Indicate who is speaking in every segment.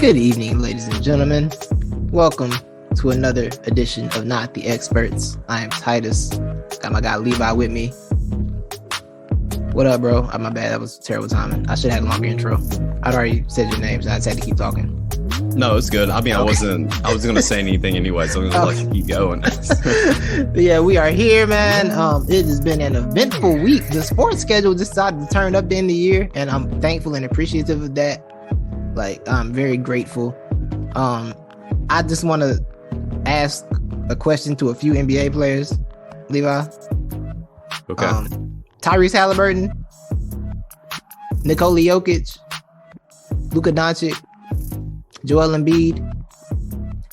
Speaker 1: Good evening, ladies and gentlemen. Welcome to another edition of Not the Experts. I am Titus. Got my guy Levi with me. What up, bro? My bad. That was terrible timing. I should have had a longer intro. I'd already said your name, so I just had to keep talking.
Speaker 2: No, it's good. I mean, okay. I wasn't going to say anything anyway, so I'm going to let you keep going.
Speaker 1: Yeah, we are here, man. It has been an eventful week. The sports schedule decided to turn up the end of the year, and I'm thankful and appreciative of that. Like, I'm very grateful. I just want to ask a question to a few NBA players, Levi.
Speaker 2: Okay.
Speaker 1: Tyrese Halliburton, Nikola Jokic, Luka Doncic, Joel Embiid,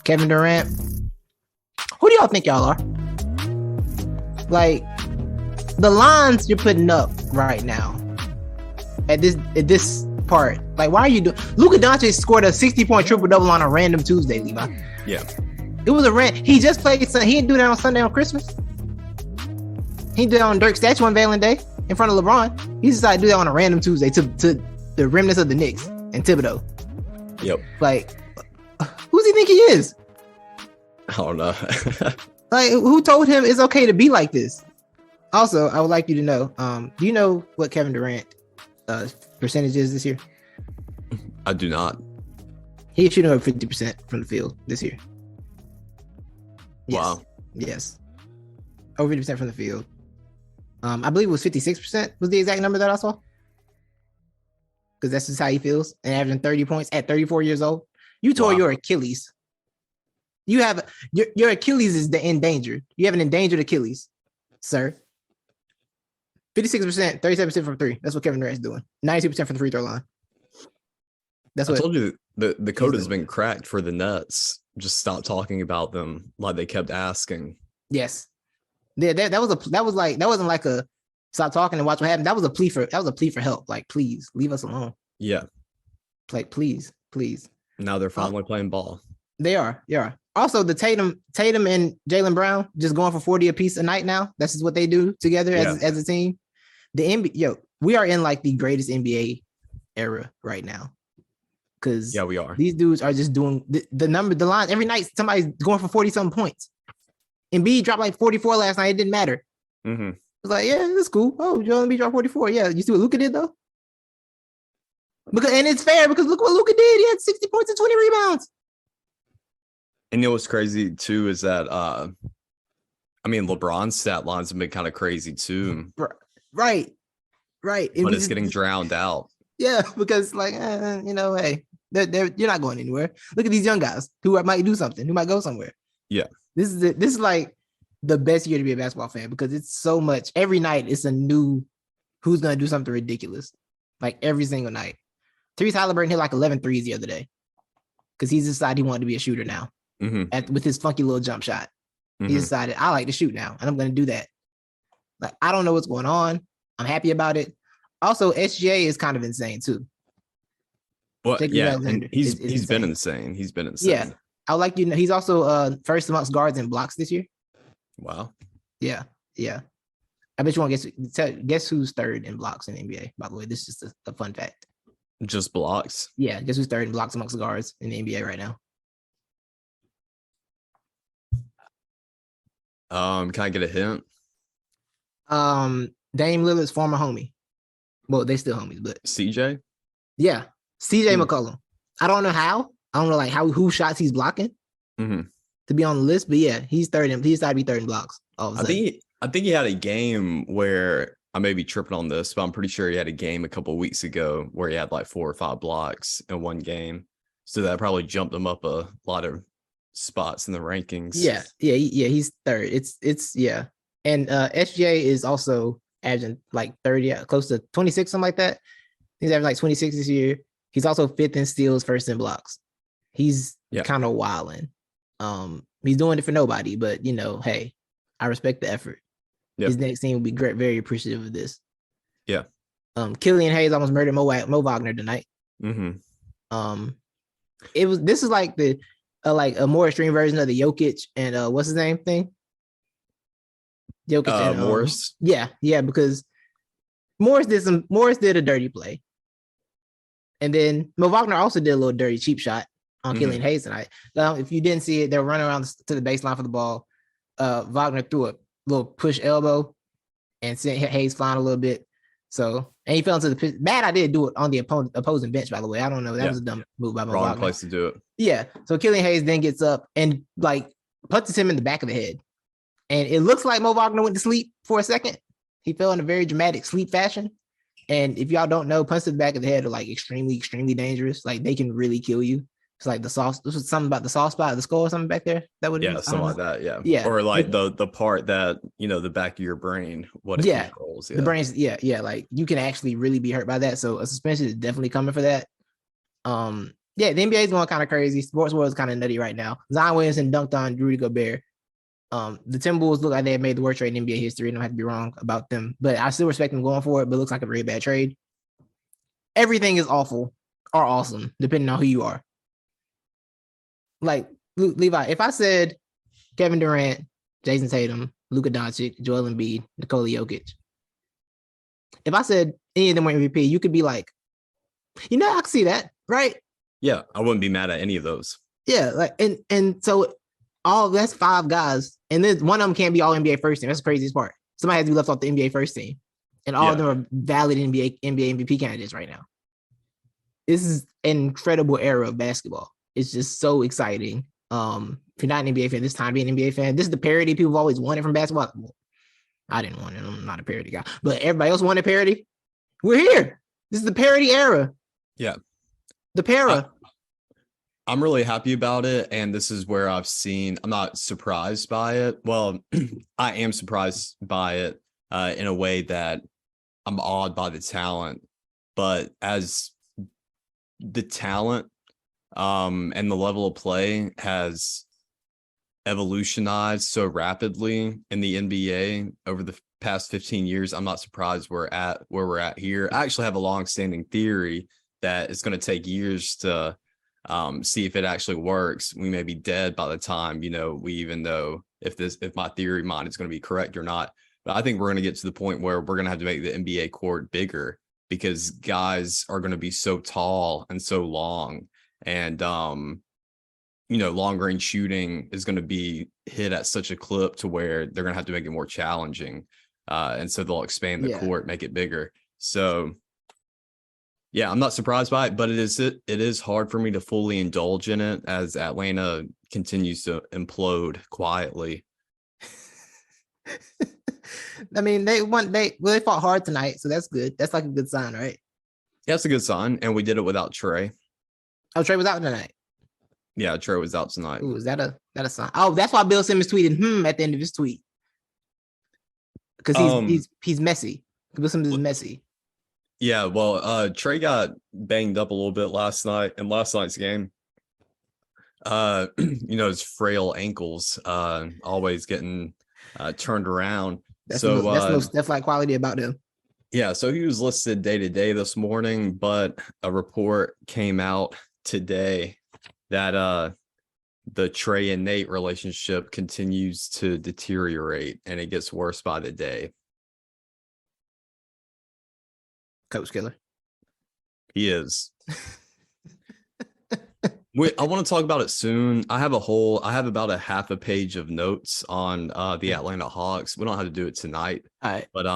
Speaker 1: Kevin Durant. Who do y'all think y'all are? Like, the lines you're putting up right now at this part. Like, why are you doing? Luka Doncic scored a 60-point triple-double on a random Tuesday, Levi.
Speaker 2: Yeah.
Speaker 1: It was a rant. He just played. He didn't do that on Sunday on Christmas. He did it on Dirk's statue on Valentine's Day in front of LeBron. He decided to do that on a random Tuesday to the remnants of the Knicks and Thibodeau.
Speaker 2: Yep.
Speaker 1: Like, who does he think he is?
Speaker 2: I don't know.
Speaker 1: Like, who told him it's okay to be like this? Also, I would like you to know, do you know what Kevin Durant percentage is this year?
Speaker 2: I do not.
Speaker 1: He's shooting over 50% from the field this year. Yes.
Speaker 2: Wow.
Speaker 1: Yes. Over 50% from the field. I believe it was 56% was the exact number that I saw. Because that's just how he feels. And averaging 30 points at 34 years old. You tore your Achilles. You have your Achilles is endangered. You have an endangered Achilles, sir. 56%, 37% from three. That's what Kevin Durant's doing. 92% from the free throw line. That's what
Speaker 2: I told you the code has been cracked for the Nets. Just stop talking about them like they kept asking.
Speaker 1: Yes. Yeah, that wasn't like a stop talking and watch what happened. That was a plea for help. Like, please leave us alone.
Speaker 2: Yeah.
Speaker 1: Like, please.
Speaker 2: Now they're finally playing ball.
Speaker 1: They are. Also, the Tatum and Jaylen Brown just going for 40 apiece a night now. That's just what they do together as a team. The NBA, we are in like the greatest NBA era right now. Because
Speaker 2: we are.
Speaker 1: These dudes are just doing the line every night. Somebody's going for 40-something points. Embiid dropped like 44 last night. It didn't matter.
Speaker 2: Mm-hmm.
Speaker 1: It's like, yeah, that's cool. Oh, Joel Embiid dropped 44. Yeah, you see what Luka did though? And it's fair because look what Luka did. He had 60 points and 20 rebounds.
Speaker 2: And you know what's crazy too is that LeBron's stat lines have been kind of crazy too.
Speaker 1: Right.
Speaker 2: But it's getting drowned out.
Speaker 1: Yeah, because like hey, you're not going anywhere. Look at these young guys who might do something, who might go somewhere.
Speaker 2: Yeah.
Speaker 1: This is like the best year to be a basketball fan because it's so much. Every night it's a new who's gonna do something ridiculous. Like every single night. Tyrese Halliburton hit like 11 threes the other day because he decided he wanted to be a shooter now.
Speaker 2: Mm-hmm.
Speaker 1: With his funky little jump shot.
Speaker 2: Mm-hmm.
Speaker 1: He decided, I like to shoot now, and I'm going to do that. Like, I don't know what's going on. I'm happy about it. Also, SGA is kind of insane, too.
Speaker 2: Well, and he's been insane. He's been insane.
Speaker 1: Yeah. I would like you to know, he's also first amongst guards in blocks this year.
Speaker 2: Wow.
Speaker 1: Yeah. I bet you want to guess who's third in blocks in the NBA, by the way. This is just a fun fact.
Speaker 2: Just blocks?
Speaker 1: Yeah, guess who's third in blocks amongst the guards in the NBA right now?
Speaker 2: Can I get a hint?
Speaker 1: Dame Lillard's former homie. Well, they still homies, but
Speaker 2: CJ?
Speaker 1: Yeah. CJ McCollum. I don't know how. I don't know like who shots he's blocking to be on the list, but yeah, he's third in. He's got to be third in blocks.
Speaker 2: I think he had a game where I may be tripping on this, but I'm pretty sure he had a game a couple of weeks ago where he had like 4 or 5 blocks in one game. So that probably jumped him up a lot of spots in the rankings.
Speaker 1: Yeah, he's third. It's yeah. And SGA is also averaging like 30, close to 26, something like that. He's averaging like 26 this year. He's also 5th in steals, 1st in blocks. He's kind of wilding. He's doing it for nobody, but hey, I respect the effort. Yep. His next team will be great, very appreciative of this.
Speaker 2: Yeah.
Speaker 1: Killian Hayes almost murdered Mo Wagner tonight.
Speaker 2: Mm-hmm.
Speaker 1: This is like the like a more extreme version of the Jokic and what's his name thing? Jokic and
Speaker 2: Morris.
Speaker 1: Yeah, because Morris did a dirty play. And then Mo Wagner also did a little dirty cheap shot on Killian Hayes tonight. Now, if you didn't see it, they were running around to the baseline for the ball. Wagner threw a little push elbow and sent Hayes flying a little bit. So, and he fell into the pitch. Bad idea to do it on the opposing bench, by the way. I don't know. That was a dumb move by Mo
Speaker 2: Wrong
Speaker 1: Wagner.
Speaker 2: place to do it.
Speaker 1: Yeah. So Killian Hayes then gets up and like punches him in the back of the head. And it looks like Mo Wagner went to sleep for a second. He fell in a very dramatic sleep fashion. And if y'all don't know, punches to the back of the head are like extremely, extremely dangerous. Like they can really kill you. It's like this was something about the soft spot of the skull or something back there. That would
Speaker 2: something like that. Yeah.
Speaker 1: Yeah.
Speaker 2: Or like the part that, the back of your brain, what it controls. Yeah.
Speaker 1: The brain's like you can actually really be hurt by that. So a suspension is definitely coming for that. The NBA is going kind of crazy. Sports world is kind of nutty right now. Zion Williamson dunked on Rudy Gobert. The Timberwolves look like they have made the worst trade in NBA history. I don't have to be wrong about them, but I still respect them going for it, but it looks like a very bad trade. Everything is awful or awesome, depending on who you are. Like, Levi, if I said Kevin Durant, Jason Tatum, Luka Doncic, Joel Embiid, Nikola Jokic, if I said any of them were MVP, you could be like, I can see that, right?
Speaker 2: Yeah, I wouldn't be mad at any of those.
Speaker 1: Yeah, like, and so that's 5 guys, and then one of them can't be all NBA first team. That's the craziest part. Somebody has to be left off the NBA first team, and all of them are valid NBA MVP candidates right now. This is an incredible era of basketball. It's just so exciting. If you're not an NBA fan, this time being an NBA fan. This is the parody people have always wanted from basketball. Well, I didn't want it. I'm not a parody guy, but everybody else wanted parody. We're here. This is the parody era.
Speaker 2: Yeah,
Speaker 1: the para.
Speaker 2: I'm really happy about it, and this is where I'm not surprised by it. Well, I am surprised by it in a way that I'm awed by the talent, but as the talent and the level of play has evolutionized so rapidly in the NBA over the past 15 years, I'm not surprised we're at where we're at here. I actually have a long-standing theory that it's going to take years to see if it actually works. We may be dead by the time, we even know if my theory mine is going to be correct or not. But I think we're going to get to the point where we're going to have to make the NBA court bigger because guys are going to be so tall and so long. And, long range shooting is going to be hit at such a clip to where they're going to have to make it more challenging. And so they'll expand the court, make it bigger. So, yeah, I'm not surprised by it, but it is hard for me to fully indulge in it as Atlanta continues to implode quietly.
Speaker 1: I mean, they fought hard tonight, so that's good. That's like a good sign, right?
Speaker 2: Yeah, that's a good sign, and we did it without Trae.
Speaker 1: Oh, Trae was out tonight.
Speaker 2: Yeah, Trae was out tonight.
Speaker 1: Ooh, is that a sign? Oh, that's why Bill Simmons tweeted at the end of his tweet because he's messy. Bill Simmons is messy.
Speaker 2: Yeah, well, Trae got banged up a little bit last night in last night's game. His frail ankles always getting turned around.
Speaker 1: That's no Steph-like quality about him.
Speaker 2: Yeah, so he was listed day-to-day this morning, but a report came out today that the Trae and Nate relationship continues to deteriorate, and it gets worse by the day.
Speaker 1: Coach killer.
Speaker 2: He is. I want to talk about it soon. I have about a half a page of notes on the Atlanta Hawks. We don't have to do it tonight.
Speaker 1: All right.
Speaker 2: But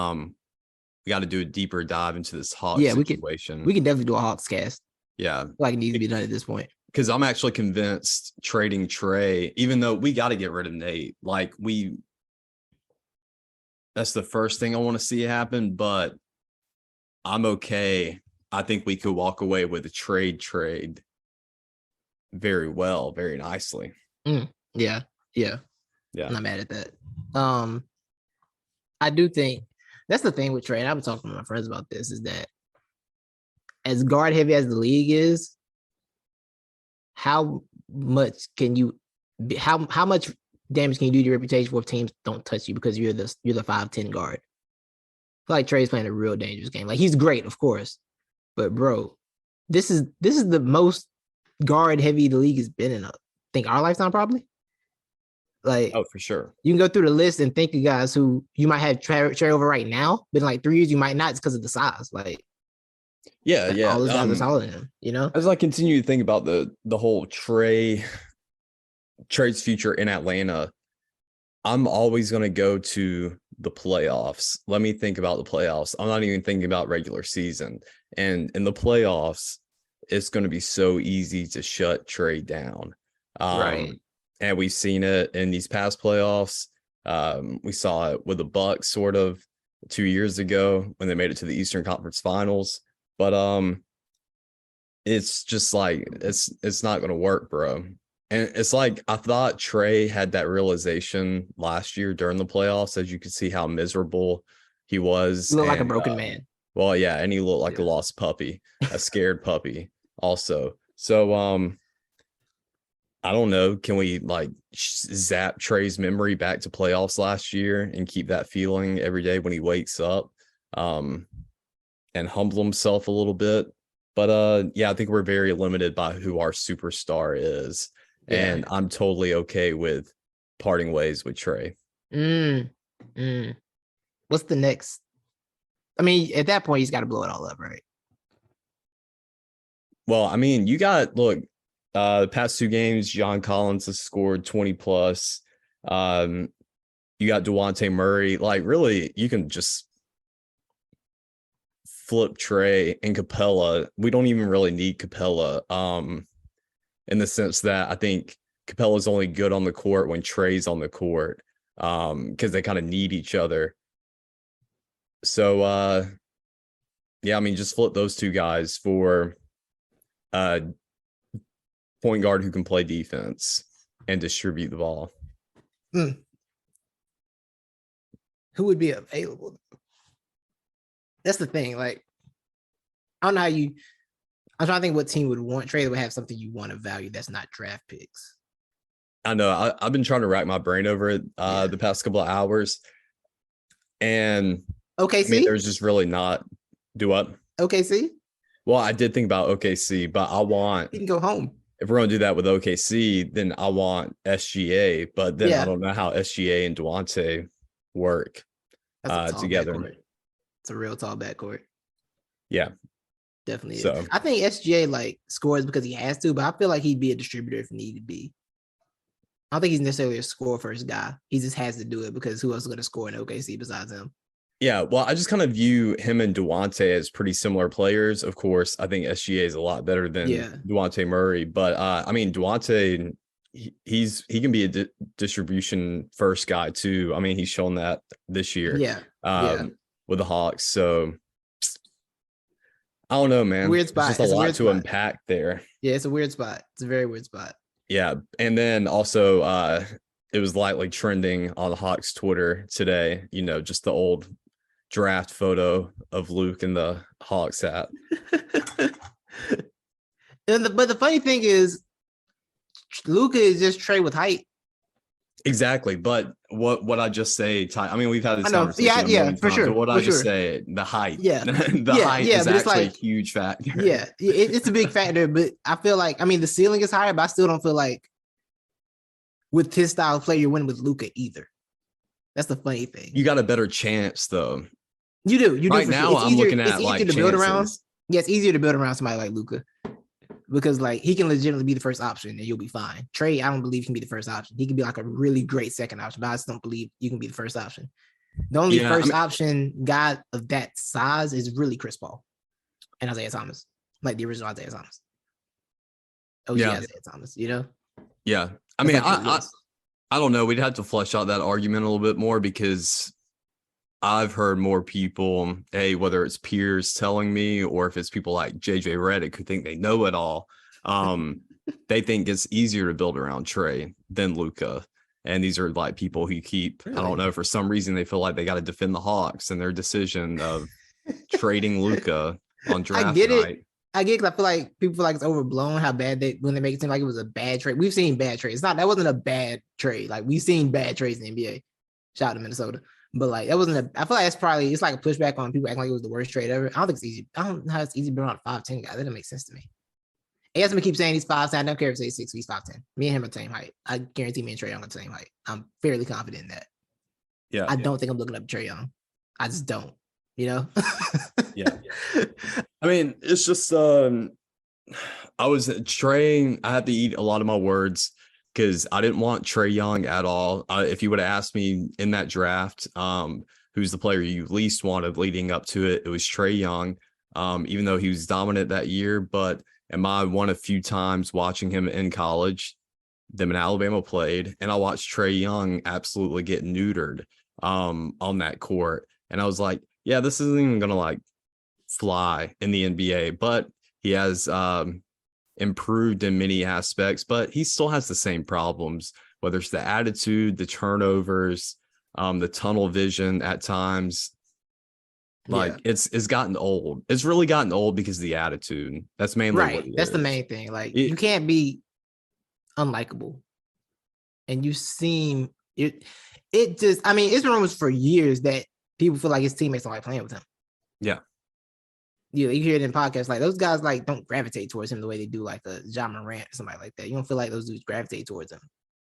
Speaker 2: we got to do a deeper dive into this Hawks situation.
Speaker 1: We can definitely do a Hawks cast.
Speaker 2: Yeah.
Speaker 1: Like it needs to be done at this point.
Speaker 2: Because I'm actually convinced trading Trae, even though we got to get rid of Nate, that's the first thing I want to see happen, but I'm okay. I think we could walk away with a trade very well, very nicely.
Speaker 1: Yeah. I'm not mad at that. I do think that's the thing with Trae. And I've been talking to my friends about this, is that as guard heavy as the league is, how much how much damage can you do to your reputation if teams don't touch you because you're the 5'10" guard? I feel like Trae's playing a real dangerous game. Like, he's great, of course, but bro, this is the most guard heavy the league has been in, I think, our lifetime, probably. Like,
Speaker 2: oh, for sure.
Speaker 1: You can go through the list and think of guys who you might have Trae over right now, but in like 3 years you might not. It's because of the size. Like,
Speaker 2: Yeah,
Speaker 1: And
Speaker 2: yeah.
Speaker 1: all those guys are taller than him,
Speaker 2: As I continue to think about the whole Trae's future in Atlanta, I'm always going to go to the playoffs. Let me think about the playoffs. I'm not even thinking about regular season. And in the playoffs, it's going to be so easy to shut Trae down.
Speaker 1: Right.
Speaker 2: And we've seen it in these past playoffs. We saw it with the Bucks sort of 2 years ago when they made it to the Eastern Conference Finals. But it's just like it's not going to work, bro. And it's like I thought Trae had that realization last year during the playoffs, as you could see how miserable he was.
Speaker 1: You look like a
Speaker 2: And
Speaker 1: broken man.
Speaker 2: well, yeah, and he looked like a
Speaker 1: Yeah.
Speaker 2: lost puppy, a scared puppy also. So I don't know. Can we like zap Trae's memory back to playoffs last year and keep that feeling every day when he wakes up, and humble himself a little bit? But yeah, I think we're very limited by who our superstar is.
Speaker 1: Yeah.
Speaker 2: And I'm totally okay with parting ways with Trae.
Speaker 1: Mm, mm. What's the next? I mean, at that point, he's got to blow it all up, right?
Speaker 2: Well, I mean, you got the past two games, John Collins has scored 20 plus. You got Devontae Murray. Like, really, you can just flip Trae and Capella. We don't even really need Capella. In the sense that I think Capella's only good on the court when Trae's on the court. Because they kind of need each other. So yeah, I mean, just flip those two guys for point guard who can play defense and distribute the ball.
Speaker 1: Who would be available? That's the thing. Like, I don't know how you. I'm trying to think what team would want Trae that would have something you want to value that's not draft picks.
Speaker 2: I know. I've been trying to rack my brain over it the past couple of hours, and
Speaker 1: OKC.
Speaker 2: I mean, there's just really not. Do what?
Speaker 1: OKC.
Speaker 2: Well, I did think about OKC, but I want.
Speaker 1: You can go home.
Speaker 2: If we're gonna do that with OKC, then I want SGA, but then I don't know how SGA and Devontae work together.
Speaker 1: Backcourt. It's a real tall backcourt.
Speaker 2: Yeah,
Speaker 1: definitely.
Speaker 2: So
Speaker 1: is. I think SGA like scores because he has to, but I feel like he'd be a distributor if need to be. I don't think he's necessarily a score first guy. He just has to do it because who else is going to score in OKC besides him?
Speaker 2: Yeah, well, I just kind of view him and Devontae as pretty similar players. Of course, I think SGA is a lot better than Devontae Murray, but I mean, Devontae, he can be a distribution first guy too. I mean, he's shown that this year, with the Hawks. So I don't know, man.
Speaker 1: Weird spot.
Speaker 2: It's just a lot to unpack there.
Speaker 1: Yeah, it's a weird spot. It's a very weird spot.
Speaker 2: Yeah, and then also it was lightly trending on the Hawks Twitter today. You know, just the old draft photo of Luke in the Hawks hat.
Speaker 1: But the funny thing is, Luka is just Trae with height.
Speaker 2: Exactly, but what I just say, I mean, we've had this conversation.
Speaker 1: Yeah, for sure.
Speaker 2: But what I just say, the height,
Speaker 1: the
Speaker 2: height is actually a huge factor.
Speaker 1: Yeah, it's a big factor, but I feel like, I mean, the ceiling is higher, but I still don't feel like with his style of play, you're winning with Luka either. That's the funny thing.
Speaker 2: You got a better chance, though.
Speaker 1: You do.
Speaker 2: Right now, I'm looking at like
Speaker 1: to build around. Yeah, it's easier to build around somebody like Luka. Because like he can legitimately be the first option and you'll be fine. Trae, I don't believe can be the first option. He can be like a really great second option, but I just don't believe you can be the first option. The only option guy of that size is really Chris Paul and Isaiah Thomas, like the original Isaiah Thomas. Isaiah Thomas, you know?
Speaker 2: Yeah, I mean, I don't know. We'd have to flesh out that argument a little bit more because I've heard more people, whether it's peers telling me or if it's people like JJ Redick who think they know it all, they think it's easier to build around Trae than Luka. And these are like people who keep, I don't know, for some reason they feel like they got to defend the Hawks and their decision of trading Luka on draft night.
Speaker 1: I get it. I feel like people feel like it's overblown how bad when they make it seem like it was a bad trade. We've seen bad trades. That wasn't a bad trade. Like we've seen bad trades in the NBA. Shout out to Minnesota. But like that wasn't I feel like it's like a pushback on people acting like it was the worst trade ever. I don't think it's easy. I don't know how it's easy to be around a 5'10" guy. That doesn't make sense to me. Asma keeps saying he's 5'10". I don't care if he's 6', he's 5'10". Me and him are the same height. I guarantee me and Trae Young are the same height. I'm fairly confident in that.
Speaker 2: Yeah.
Speaker 1: I don't think I'm looking up Trae Young. I just don't, you know?
Speaker 2: Yeah. I mean, it's just I was Trae. I had to eat a lot of my words because I didn't want Trae Young at all. If you would have asked me in that draft, who's the player you least wanted leading up to it, it was Trae Young. Even though he was dominant that year, but am I one of few times watching him in college, them in Alabama played, and I watched Trae Young absolutely get neutered on that court. And I was like, yeah, this isn't even gonna like fly in the NBA, but he has improved in many aspects, but he still has the same problems, whether it's the attitude, the turnovers, the tunnel vision at times. Like it's gotten old. It's really gotten old because of the attitude. That's mainly what it
Speaker 1: That's
Speaker 2: is.
Speaker 1: the main thing. Like you can't be unlikable. And you seem it just, I mean, it's been rumors for years that people feel like his teammates don't like playing with him.
Speaker 2: Yeah.
Speaker 1: You hear it in podcasts, like those guys like don't gravitate towards him the way they do like a John Morant or somebody like that. You don't feel like those dudes gravitate towards him.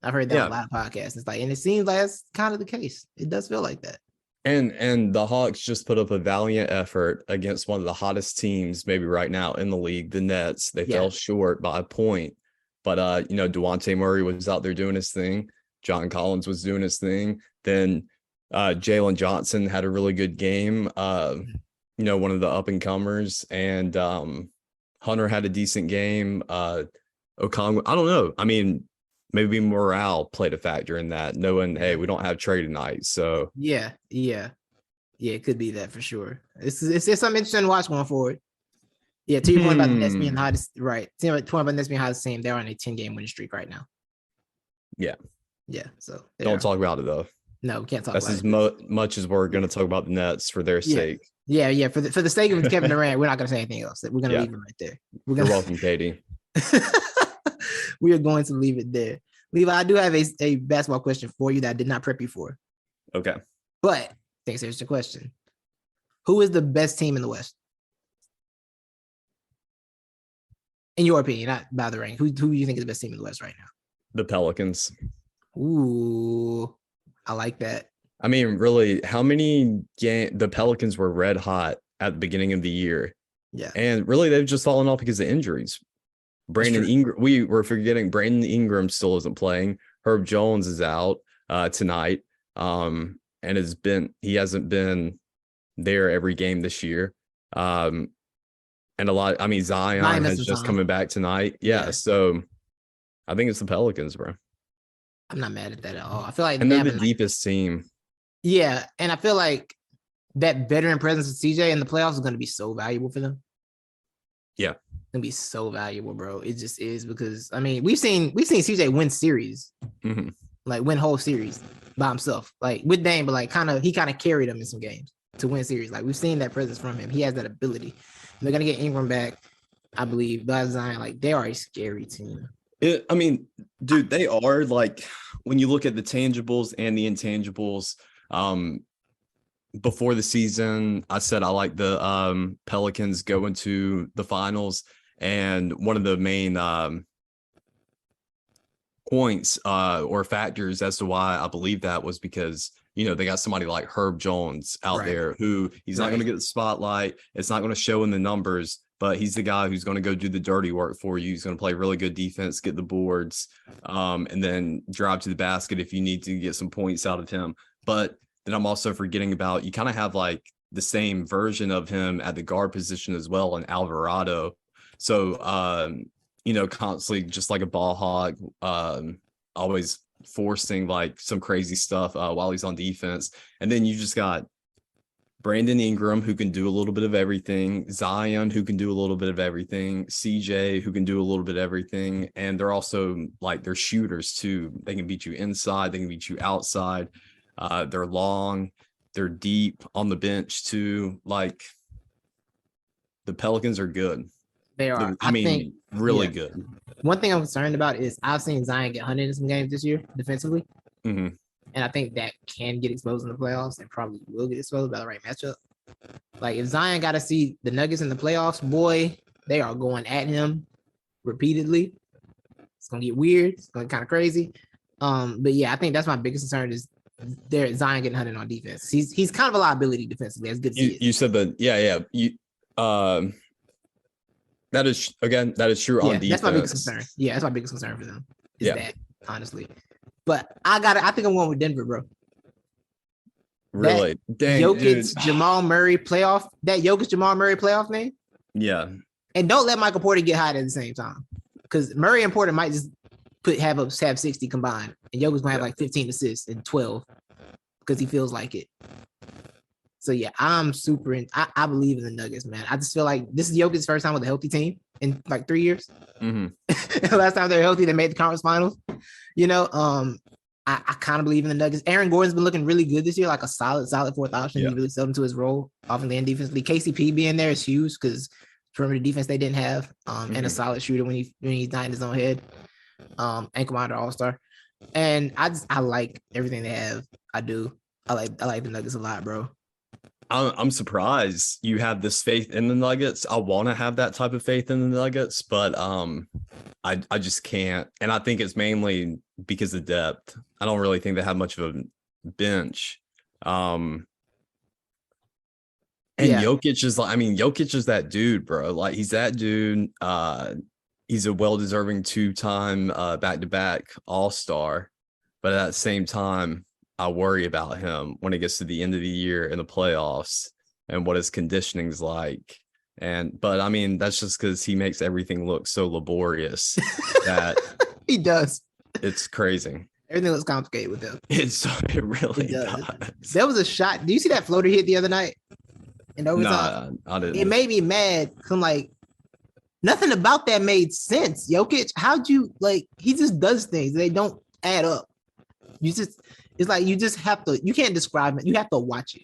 Speaker 1: I've heard that on a lot of podcasts. It's like, and it seems like that's kind of the case. It does feel like that.
Speaker 2: And the Hawks just put up a valiant effort against one of the hottest teams maybe right now in the league, the Nets. They fell short by a point. But you know, DeJounte Murray was out there doing his thing. John Collins was doing his thing. Then Jalen Johnson had a really good game. You know, one of the up and comers, and Hunter had a decent game. Okongwu, I don't know. I mean, maybe morale played a factor in that, knowing, hey, we don't have Trae tonight. So
Speaker 1: yeah, it could be that for sure. It's something interesting to watch going forward. Yeah, to your point about the Nets being the hottest, right? To your point about the Nets being the hottest team, they're on a 10-game winning streak right now.
Speaker 2: Yeah.
Speaker 1: So
Speaker 2: don't talk about it though.
Speaker 1: No, we can't talk
Speaker 2: about it. That's as much as we're going to talk about the Nets for their sake.
Speaker 1: Yeah. For the sake of Kevin Durant, we're not going to say anything else. We're going to leave it right there.
Speaker 2: You're welcome, Katie.
Speaker 1: We are going to leave it there. Levi, I do have a basketball question for you that I did not prep you for.
Speaker 2: Okay.
Speaker 1: But thanks for the question. Who is the best team in the West? In your opinion, not by the rank. Who do you think is the best team in the West right now?
Speaker 2: The Pelicans.
Speaker 1: Ooh, I like that.
Speaker 2: I mean, really, how many the Pelicans were red hot at the beginning of the year.
Speaker 1: Yeah.
Speaker 2: And really, they've just fallen off because of injuries. Brandon Ingram, we were forgetting Brandon Ingram still isn't playing. Herb Jones is out tonight. And he hasn't been there every game this year. And Zion has just coming back tonight. Yeah. So I think it's the Pelicans, bro.
Speaker 1: I'm not mad at that at all. I feel like
Speaker 2: they're the deepest team.
Speaker 1: Yeah. And I feel like that veteran presence of CJ in the playoffs is going to be so valuable for them.
Speaker 2: Yeah.
Speaker 1: It's going to be so valuable, bro. It just is, because I mean, we've seen CJ win series, like win whole series by himself, like with Dame, but like he kind of carried them in some games to win series. Like we've seen that presence from him. He has that ability. And they're going to get Ingram back, I believe. By Zion, like they are a scary team.
Speaker 2: I mean, dude, they are, like, when you look at the tangibles and the intangibles, before the season, I said I like the Pelicans going to the finals. And one of the main points or factors as to why I believe that was because, you know, they got somebody like Herb Jones out there who he's not going to get the spotlight. It's not going to show in the numbers, but he's the guy who's going to go do the dirty work for you. He's going to play really good defense, get the boards, and then drive to the basket if you need to get some points out of him. But then I'm also forgetting about, you kind of have like the same version of him at the guard position as well in Alvarado. So, you know, constantly just like a ball hog, always forcing like some crazy stuff while he's on defense. And then you just got Brandon Ingram, who can do a little bit of everything, Zion, who can do a little bit of everything, CJ, who can do a little bit of everything. And they're also like, they're shooters too. They can beat you inside, they can beat you outside. They're long, they're deep on the bench too. Like, the Pelicans are good.
Speaker 1: They are.
Speaker 2: I think really good.
Speaker 1: One thing I'm concerned about is I've seen Zion get 100 in some games this year defensively.
Speaker 2: Mm-hmm.
Speaker 1: And I think that can get exposed in the playoffs and probably will get exposed by the right matchup. Like if Zion got to see the Nuggets in the playoffs, boy, they are going at him repeatedly. It's going to get weird. It's going to get kind of crazy. But yeah, I think that's my biggest concern is Zion getting hunted on defense. He's kind of a liability defensively, as good as he is.
Speaker 2: You said that, yeah. That is true on defense.
Speaker 1: That's my biggest concern. Yeah, that's my biggest concern for them. That, honestly. But I think I'm going with Denver, bro.
Speaker 2: Really? Dang,
Speaker 1: Jokic,
Speaker 2: dude.
Speaker 1: Jamal Murray playoff. That Jokic, Jamal Murray playoff name.
Speaker 2: Yeah.
Speaker 1: And don't let Michael Porter get hot at the same time. Because Murray and Porter might just have 60 combined. And Jokic's gonna have like 15 assists and 12 because he feels like it. So yeah, I'm super I believe in the Nuggets, man. I just feel like this is Jokic's first time with a healthy team in like 3 years. Mm-hmm. Last time they were healthy, they made the conference finals. I kind of believe in the Nuggets. Aaron Gordon's been looking really good this year, like a solid fourth option. Yeah. He really settled into his role offensively and defensively. KCP being there is huge because perimeter defense they didn't have, and a solid shooter when he's not in his own head. Ankle monitor all-star. And I like everything they have. I do. I like the Nuggets a lot, bro.
Speaker 2: I'm surprised you have this faith in the Nuggets. I want to have that type of faith in the Nuggets, but I just can't. And I think it's mainly because of depth. I don't really think they have much of a bench. And Jokic is Jokic is that dude, bro. Like he's that dude. He's a well-deserving 2-time back-to-back All-Star, but at the same time, I worry about him when it gets to the end of the year in the playoffs and what his conditioning's like. But I mean, that's just because he makes everything look so laborious that
Speaker 1: he does.
Speaker 2: It's crazy.
Speaker 1: Everything looks complicated with him.
Speaker 2: It really does.
Speaker 1: There was a shot. Do you see that floater hit the other night? In overtime?
Speaker 2: Nah, I didn't.
Speaker 1: It made me mad. I'm like, nothing about that made sense. Jokic, how'd you he just does things. They don't add up. It's like you just have to, you can't describe it. You have to watch it.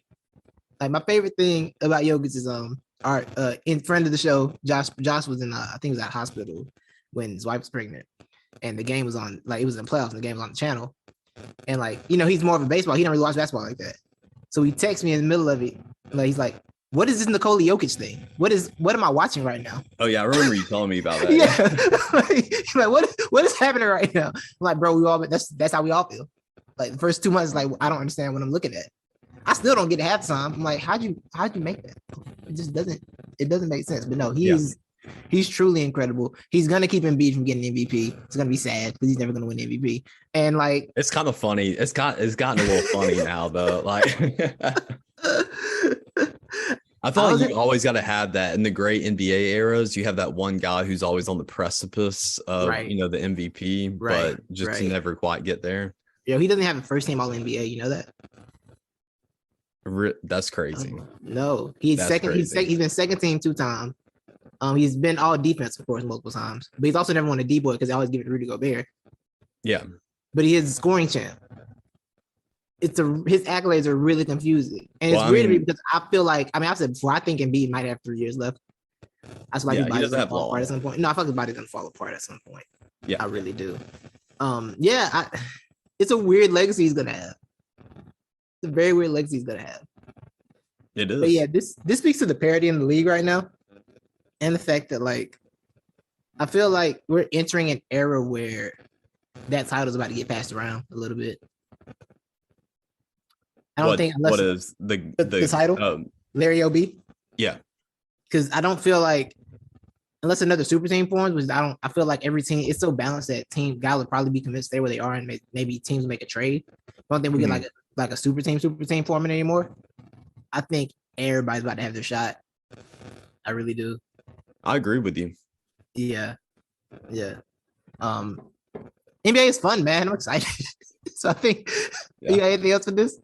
Speaker 1: Like my favorite thing about Jokic is our in friend of the show, Josh was in I think he was at hospital when his wife was pregnant. And the game was on, it was in playoffs and the game was on the channel. And he's more of a baseball. He don't really watch basketball like that. So he texts me in the middle of it. He's like, what is this Nikola Jokic thing? What am I watching right now?
Speaker 2: Oh yeah, I remember you telling me about that.
Speaker 1: Yeah. What is happening right now? I'm like, bro, that's how we all feel. Like the first 2 months, I don't understand what I'm looking at. I still don't get halftime. I'm like, how'd you make that? It just doesn't make sense. But no, he's truly incredible. He's gonna keep Embiid from getting MVP. It's gonna be sad because he's never gonna win MVP. And
Speaker 2: it's kind of funny. It's gotten a little funny now though. I feel like you always got to have that in the great NBA eras. You have that one guy who's always on the precipice of the MVP, but just never quite get there.
Speaker 1: He doesn't have a first team All NBA. You know that?
Speaker 2: That's crazy.
Speaker 1: No, he's second. Crazy. He's been second team 2 times. He's been all defense, of course, multiple times. But he's also never won a D-boy because they always give it to Rudy Gobert.
Speaker 2: Yeah.
Speaker 1: But he is a scoring champ. His accolades are really confusing. And it's weird to me because I feel like, I've said before, I think Embiid might have 3 years left. I feel like his body's gonna fall apart at some point. No, I feel like his body's gonna fall apart at some point. Yeah. I really do. It's a weird legacy he's gonna have. It's a very weird legacy he's gonna have.
Speaker 2: It is.
Speaker 1: But yeah, this speaks to the parity in the league right now. And the fact that I feel like we're entering an era where that title's about to get passed around a little bit. I don't think unless
Speaker 2: what is the
Speaker 1: title? Larry OB?
Speaker 2: Yeah.
Speaker 1: Because I don't feel like unless another super team forms, which I feel like every team it's so balanced that team guys would probably be convinced to stay where they are and maybe teams make a trade. I don't think we get like a super team forming anymore. I think everybody's about to have their shot. I really do.
Speaker 2: I agree with you.
Speaker 1: Yeah. NBA is fun, man. I'm excited. So I think you got anything else for this?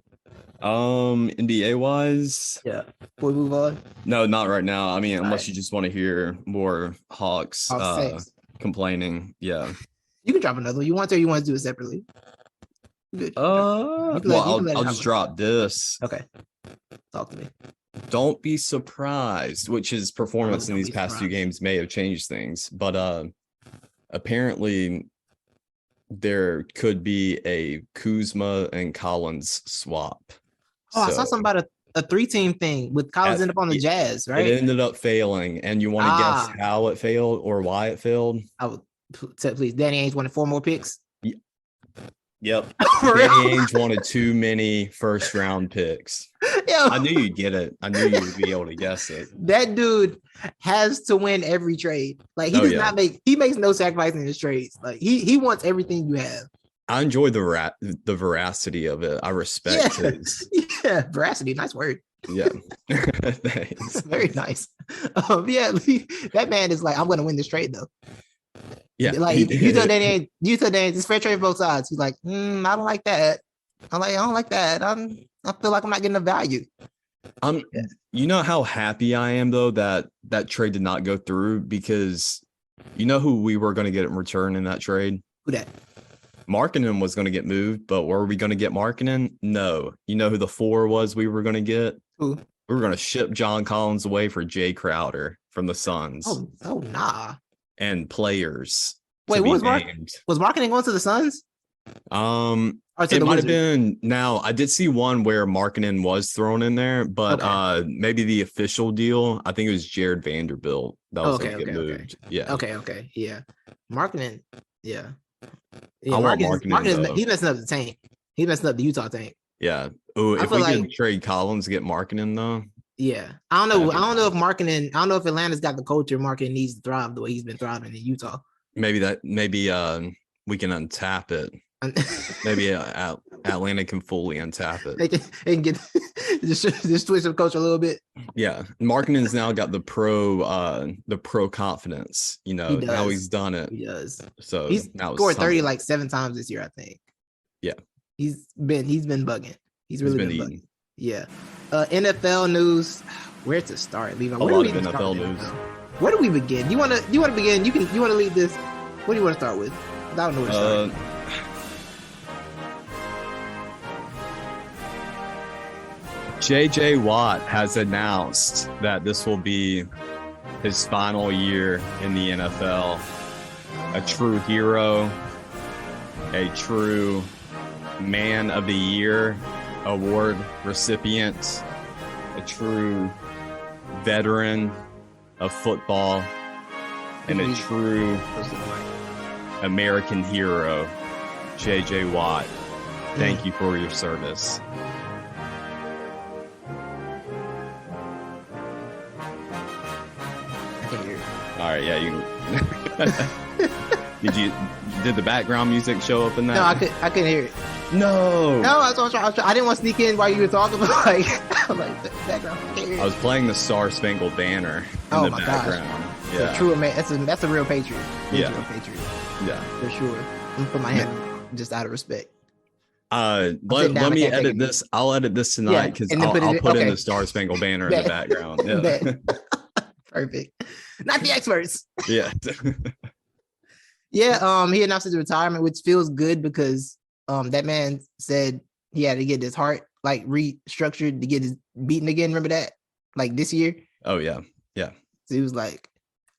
Speaker 2: NBA wise,
Speaker 1: before we move on.
Speaker 2: No, not right now. Unless you just want to hear more Hawks complaining. Yeah.
Speaker 1: You can drop another one. You want to, or you want to do it separately?
Speaker 2: I'll just drop this.
Speaker 1: Okay. Talk to me.
Speaker 2: Don't be surprised, which his performance in these past 2 games may have changed things, but apparently there could be a Kuzma and Collins swap.
Speaker 1: I saw something about a 3-team thing with Collins ended up on the Jazz, right?
Speaker 2: It ended up failing, and you want to guess how it failed or why it failed?
Speaker 1: I would please. Danny Ainge wanted 4 more picks.
Speaker 2: Yep.
Speaker 1: For
Speaker 2: Danny
Speaker 1: real?
Speaker 2: Ainge wanted too many first round picks.
Speaker 1: Yo,
Speaker 2: I knew you'd get it. I knew you would be able to guess it.
Speaker 1: that dude has to win every trade. Like he
Speaker 2: Oh,
Speaker 1: does
Speaker 2: yeah.
Speaker 1: not make he makes no sacrifice in his trades. Like he wants everything you have.
Speaker 2: I enjoy the veracity of it. I respect his.
Speaker 1: Yeah, veracity, nice word.
Speaker 2: Yeah. Thanks.
Speaker 1: Very nice. Yeah, that man is like, I'm gonna win this trade though.
Speaker 2: Yeah.
Speaker 1: Like you tell Danny, it's fair trade for both sides. He's like, I don't like that. I don't like that. I feel like I'm not getting the value.
Speaker 2: You know how happy I am though that trade did not go through, because you know who we were going to get in return in that trade?
Speaker 1: Who that?
Speaker 2: Markkinen was going to get moved, but were we going to get Markkinen? No. You know who the 4 was we were going to get?
Speaker 1: Who?
Speaker 2: We were going to ship John Collins away for Jay Crowder from the Suns.
Speaker 1: Oh nah.
Speaker 2: And players.
Speaker 1: Wait, what was
Speaker 2: named.
Speaker 1: Was Markkinen going to the Suns?
Speaker 2: It might have been. Now I did see one where Markkinen was thrown in there, but maybe the official deal, I think it was Jared Vanderbilt that was going to get moved. Yeah.
Speaker 1: Okay. Yeah. Markkinen. Yeah.
Speaker 2: I want Markkinen.
Speaker 1: He's messing up the tank. He's messing up the Utah tank.
Speaker 2: Yeah. Oh, if we could trade Collins to get Markkinen though.
Speaker 1: Yeah. I don't know if Markkinen. I don't know if Atlanta's got the culture Markkinen needs to thrive the way he's been thriving in Utah.
Speaker 2: Maybe we can untap it. Maybe Atlanta can fully untap it.
Speaker 1: They can get just twist the coach a little bit.
Speaker 2: Yeah, Markkinen's now got the pro confidence. You know, now he's done it.
Speaker 1: He does.
Speaker 2: So
Speaker 1: he's scored 30 like 7 times this year, I think.
Speaker 2: Yeah,
Speaker 1: he's been bugging. He's really been bugging.
Speaker 2: Eating.
Speaker 1: Yeah. NFL news. Where to start? Leave
Speaker 2: a lot of NFL news.
Speaker 1: Where do we begin? You want to begin? You want to lead this? What do you want to start with? I don't know where to start.
Speaker 2: JJ Watt has announced that this will be his final year in the NFL. A true hero, a true Man of the Year award recipient, a true veteran of football, and a true American hero, JJ Watt. Thank you for your service. All right, yeah, did the background music show up in that?
Speaker 1: No, I couldn't hear it.
Speaker 2: No,
Speaker 1: I didn't want to sneak in while you were talking, but I'm like background.
Speaker 2: I was playing the Star Spangled Banner in the background.
Speaker 1: Gosh. Yeah, true. That's a real patriot.
Speaker 2: Yeah,
Speaker 1: real patriot.
Speaker 2: Yeah,
Speaker 1: for sure. I'm gonna put my hand just out of respect.
Speaker 2: Let me edit this. I'll edit this tonight because I'll put in the Star Spangled Banner in the background. Yeah.
Speaker 1: Perfect. Not the experts.
Speaker 2: Yeah.
Speaker 1: Yeah. He announced his retirement, which feels good because that man said he had to get his heart like restructured to get his beaten again. Remember that? Like this year.
Speaker 2: Oh yeah. Yeah.
Speaker 1: So he was like,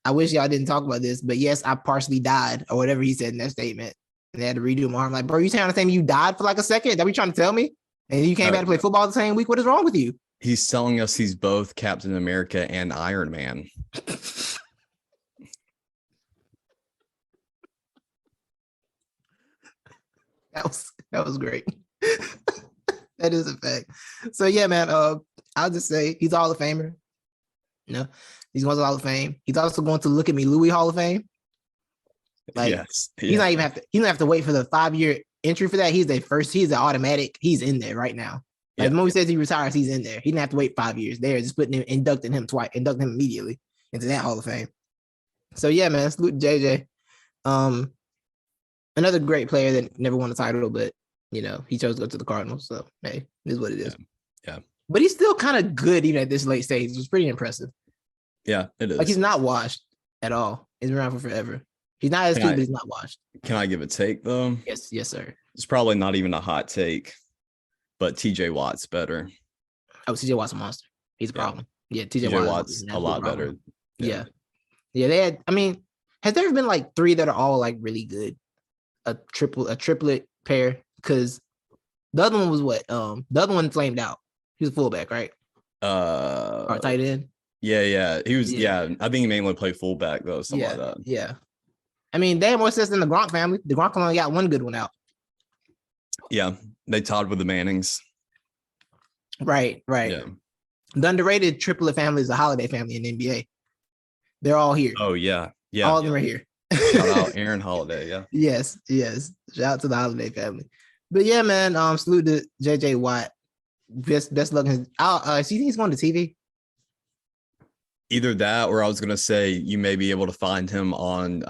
Speaker 1: I wish y'all didn't talk about this, but yes, I partially died or whatever he said in that statement. And they had to redo my arm. Like, bro, you saying the same you died for like a second? That what you trying to tell me? And you came back to play football the same week? What is wrong with you?
Speaker 2: He's telling us he's both Captain America and Iron Man.
Speaker 1: That was great. That is a fact. So yeah, man. I'll just say he's a Hall of Famer. You know, he's going to the Hall of Fame. He's also going to Look at Me Louie Hall of Fame. Like, yes, he's not even have to wait for the 5-year entry for that. He's the automatic. He's in there right now. Like the moment he says he retires, he's in there. He didn't have to wait 5 years. They're just inducting him immediately into that Hall of Fame. So yeah, man, salute JJ. Another great player that never won a title, but you know, he chose to go to the Cardinals. So hey, it is what it is.
Speaker 2: Yeah.
Speaker 1: But he's still kind of good even at this late stage. It was pretty impressive.
Speaker 2: Yeah, it is.
Speaker 1: Like he's not washed at all. He's been around for forever. He's not as good, but he's not washed.
Speaker 2: Can I give a take though?
Speaker 1: Yes, sir.
Speaker 2: It's probably not even a hot take, but TJ Watt's better.
Speaker 1: Oh, TJ Watt's a monster. He's a problem. Yeah,
Speaker 2: TJ Watt's a lot better.
Speaker 1: Yeah. They had, I mean, has there ever been like 3 that are all like really good? A triplet pair? Because the other one was what? The other one flamed out. He was a fullback, right? Or tight end.
Speaker 2: Yeah. He was. Yeah, I think he mainly played fullback though. Something like that.
Speaker 1: Yeah. I mean, they have more sense than the Gronk family. The Gronk only got one good one out.
Speaker 2: Yeah, they tied with the Mannings.
Speaker 1: Right.
Speaker 2: Yeah.
Speaker 1: The underrated triplet family is a Holiday family in the NBA. They're all here.
Speaker 2: Oh yeah.
Speaker 1: All of them are here.
Speaker 2: Shout out Aaron Holiday. Yeah.
Speaker 1: Yes. Shout out to the Holiday family. But yeah, man. Salute to JJ Watt. Best luck. So you think he's going to TV?
Speaker 2: Either that, or I was gonna say you may be able to find him on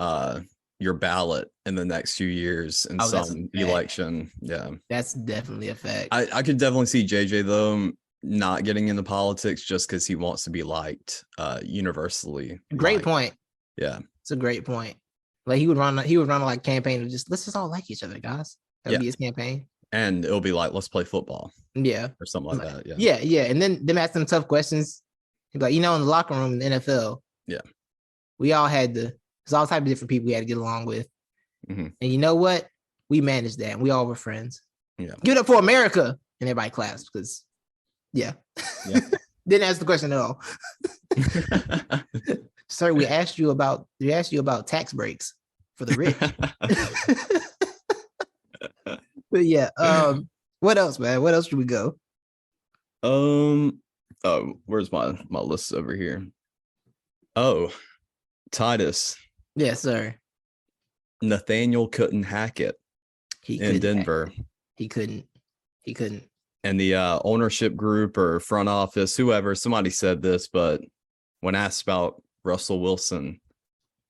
Speaker 2: your ballot in the next few years in some election. Yeah,
Speaker 1: that's definitely a fact.
Speaker 2: I could definitely see JJ though not getting into politics just because he wants to be liked universally.
Speaker 1: Great point.
Speaker 2: Yeah,
Speaker 1: it's a great point. Like he would run like campaign of just let's just all like each other, guys. That'd be his campaign.
Speaker 2: And it'll be like, let's play football.
Speaker 1: Yeah.
Speaker 2: Or something like that.
Speaker 1: Yeah. And then them ask them tough questions. Like, in the locker room in the NFL, we all had there's all types of different people we had to get along with.
Speaker 2: Mm-hmm.
Speaker 1: And you know what? We managed that. And we all were friends.
Speaker 2: Yeah.
Speaker 1: Give it up for America. And everybody claps because, didn't ask the question at all. Sir, we asked you about tax breaks for the rich. But yeah, what else, man? What else should we go?
Speaker 2: Where's my list over here? Oh, Titus.
Speaker 1: Yes, sir.
Speaker 2: Nathaniel couldn't hack it in Denver.
Speaker 1: He couldn't.
Speaker 2: And the ownership group or front office, whoever, somebody said this, but when asked about Russell Wilson,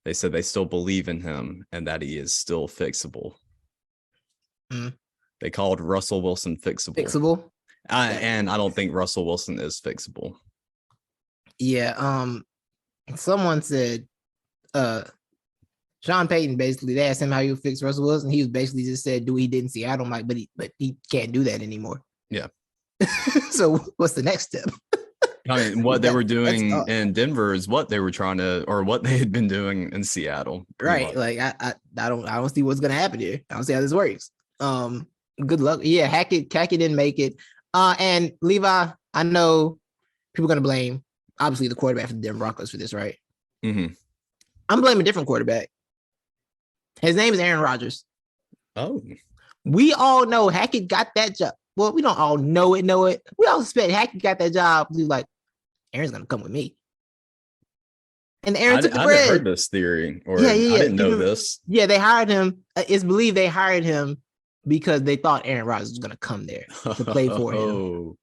Speaker 2: they said they still believe in him and that he is still fixable. They called Russell Wilson fixable. And I don't think Russell Wilson is fixable.
Speaker 1: Yeah. Someone said, Sean Payton basically, they asked him how he would fix Russell Wilson. He was basically just said, do he didn't see Seattle, like, but he can't do that anymore.
Speaker 2: Yeah.
Speaker 1: So what's the next step?
Speaker 2: I mean, what they were doing in Denver is what they were trying to, or what they had been doing in Seattle.
Speaker 1: Right. Much. Like I don't see what's gonna happen here. I don't see how this works. Good luck. Yeah, Hackett didn't make it. And Levi, I know people are gonna blame obviously the quarterback for the Denver Broncos for this, right?
Speaker 2: Mm-hmm.
Speaker 1: I'm blaming a different quarterback. His name is Aaron Rodgers.
Speaker 2: Oh.
Speaker 1: We all know Hackett got that job. Well, we don't all know it. We all suspect Hackett got that job. He's like, Aaron's gonna come with me. And Aaron took the bread. I hadn't
Speaker 2: heard this theory, or I didn't know this.
Speaker 1: Yeah, they hired him. It's believed they hired him because they thought Aaron Rodgers was gonna come there to play for him.
Speaker 2: Oh,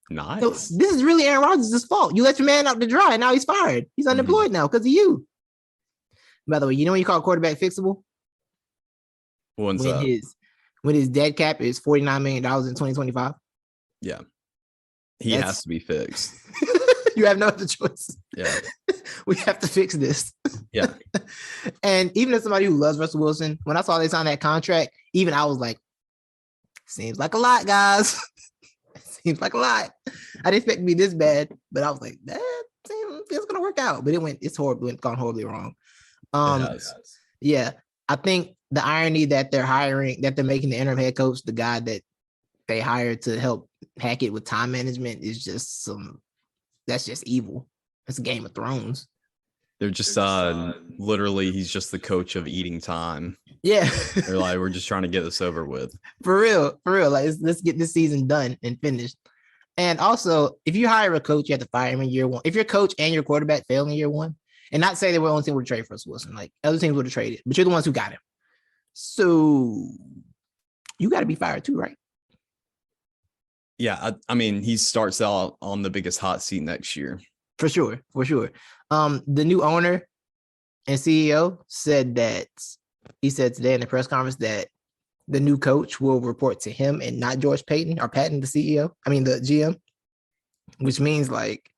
Speaker 2: nice.
Speaker 1: So this is really Aaron Rodgers' fault. You let your man out to dry, and now he's fired. He's unemployed now because of you. By the way, you know when you call a quarterback fixable?
Speaker 2: When's that?
Speaker 1: When his dead cap is $49 million in 2025.
Speaker 2: Yeah. He has to be fixed.
Speaker 1: You have no other choice.
Speaker 2: Yeah.
Speaker 1: We have to fix this.
Speaker 2: Yeah.
Speaker 1: And even as somebody who loves Russell Wilson, when I saw they signed that contract, even I was like, seems like a lot, guys. Seems like a lot. I didn't expect it to be this bad, but I was like, that seems it's gonna work out. But it's gone horribly wrong. Yeah. I think the irony that they're making the interim head coach the guy that they hired to help Hackett with time management is just that's just evil. It's a Game of Thrones.
Speaker 2: They're just literally he's just the coach of eating time.
Speaker 1: Yeah.
Speaker 2: They're like, we're just trying to get this over with.
Speaker 1: For real. Like let's get this season done and finished. And also, if you hire a coach, you have to fire him in year one. If your coach and your quarterback fail in year one, and not say they were the only team would trade for Russell Wilson, like other teams would have traded, but you're the ones who got him. So you got to be fired too, right?
Speaker 2: Yeah, I mean, he starts out on the biggest hot seat next year.
Speaker 1: For sure. The new owner and CEO said today in the press conference that the new coach will report to him and not George Payton or Patton, the GM, which means like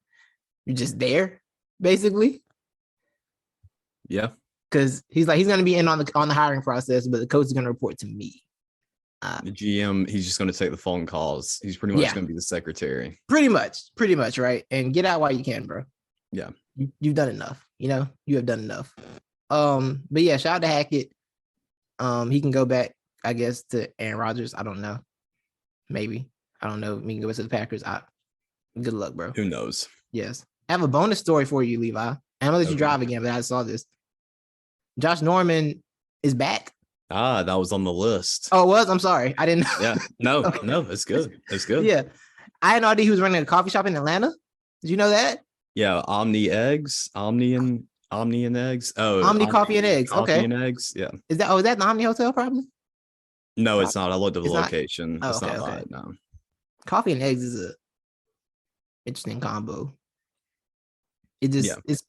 Speaker 1: you're just there, basically.
Speaker 2: Yeah.
Speaker 1: Because he's going to be in on the hiring process, but the coach is going to report to me.
Speaker 2: The GM, he's just going to take the phone calls. He's pretty much going to be the secretary.
Speaker 1: Pretty much, right? And get out while you can, bro.
Speaker 2: Yeah.
Speaker 1: You've done enough. You have done enough. But yeah, shout out to Hackett. He can go back, I guess, to Aaron Rodgers. I don't know. Maybe. I don't know. He can go back to the Packers. Good luck, bro.
Speaker 2: Who knows?
Speaker 1: Yes. I have a bonus story for you, Levi. I'm going to let you drive again, but I saw this. Josh Norman is back.
Speaker 2: That was on the list.
Speaker 1: Oh, it was? I'm sorry. I didn't know.
Speaker 2: Yeah. No,
Speaker 1: Okay.
Speaker 2: no, it's good. It's good.
Speaker 1: Yeah. I had no idea he was running a coffee shop in Atlanta. Did you know that?
Speaker 2: Yeah. Omni and eggs. Oh,
Speaker 1: Omni Coffee and Eggs.
Speaker 2: coffee
Speaker 1: Okay.
Speaker 2: and eggs. Yeah.
Speaker 1: Is that the Omni Hotel probably?
Speaker 2: No, it's not. I looked at the
Speaker 1: It's not.
Speaker 2: location.
Speaker 1: Oh,
Speaker 2: It's
Speaker 1: okay,
Speaker 2: not by
Speaker 1: okay.
Speaker 2: it. No.
Speaker 1: Coffee and eggs is a interesting combo. It
Speaker 2: Yeah.
Speaker 1: just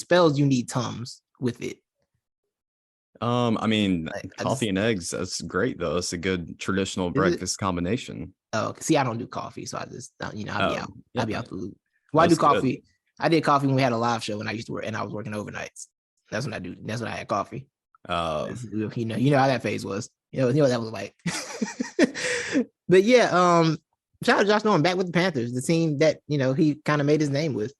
Speaker 1: spells you need Tums with it.
Speaker 2: I mean,
Speaker 1: Like,
Speaker 2: coffee and eggs, that's great though. It's a good traditional
Speaker 1: is it?
Speaker 2: breakfast combination.
Speaker 1: Oh, see, I don't do coffee, so I just I'll be
Speaker 2: Oh,
Speaker 1: out.
Speaker 2: yeah,
Speaker 1: I'll be out the loop. Well, I do
Speaker 2: that's good.
Speaker 1: coffee. I did coffee when we had a live show when I used to work, and I was working overnights. That's when I do. That's when I had coffee.
Speaker 2: Uh,
Speaker 1: You know how that phase was. You know what that was like. But yeah, shout out to Josh Norman back with the Panthers, the team that he kind of made his name with.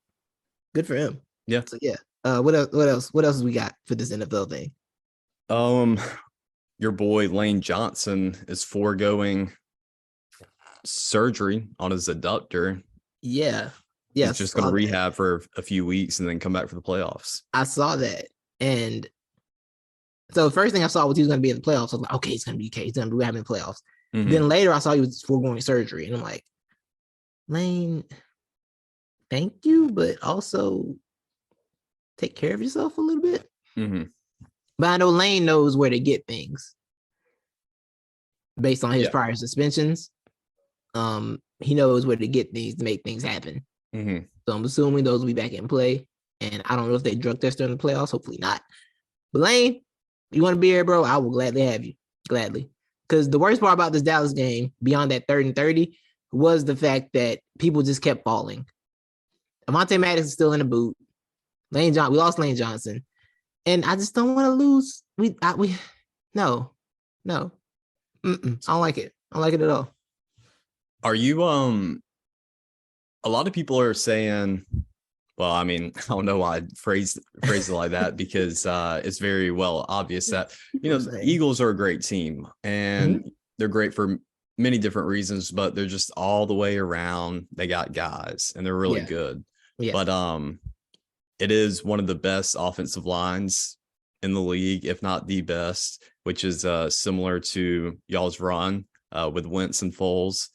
Speaker 1: Good for him.
Speaker 2: yeah.
Speaker 1: So yeah. What else? What else? What else we got for this NFL thing?
Speaker 2: Your boy Lane Johnson is foregoing surgery on his adductor.
Speaker 1: Yeah.
Speaker 2: He's
Speaker 1: Yes.
Speaker 2: just going to rehab for a few weeks and then come back for the playoffs.
Speaker 1: I saw that, and so the first thing I saw was he was going to be in the playoffs. I was like, okay, he's going to be okay. He's going to be having playoffs.
Speaker 2: Mhm.
Speaker 1: Then later, I saw he was foregoing surgery, and I'm like, Lane, thank you, but also take care of yourself a little bit.
Speaker 2: Mhm.
Speaker 1: But I know Lane knows where to get things based on his prior suspensions. He knows where to get things to make things happen.
Speaker 2: Mhm.
Speaker 1: So I'm assuming those will be back in play. And I don't know if they drug test during the playoffs. Hopefully not. But Lane, you want to be here, bro? I will gladly have you. Gladly. Because the worst part about this Dallas game, beyond that 3rd and 30, was the fact that people just kept falling. Avonte Maddox is still in the boot. We lost Lane Johnson. And I just don't want to lose. No. I don't like it. I don't like it at all.
Speaker 2: Are you a lot of people are saying, well, I mean, I don't know why I phrased it like that because it's very well obvious that the Eagles are a great team and they're great for many different reasons, but they're just all the way around. They got guys and they're really good. Yeah. But it is one of the best offensive lines in the league, if not the best, which is similar to y'all's run with Wentz and Foles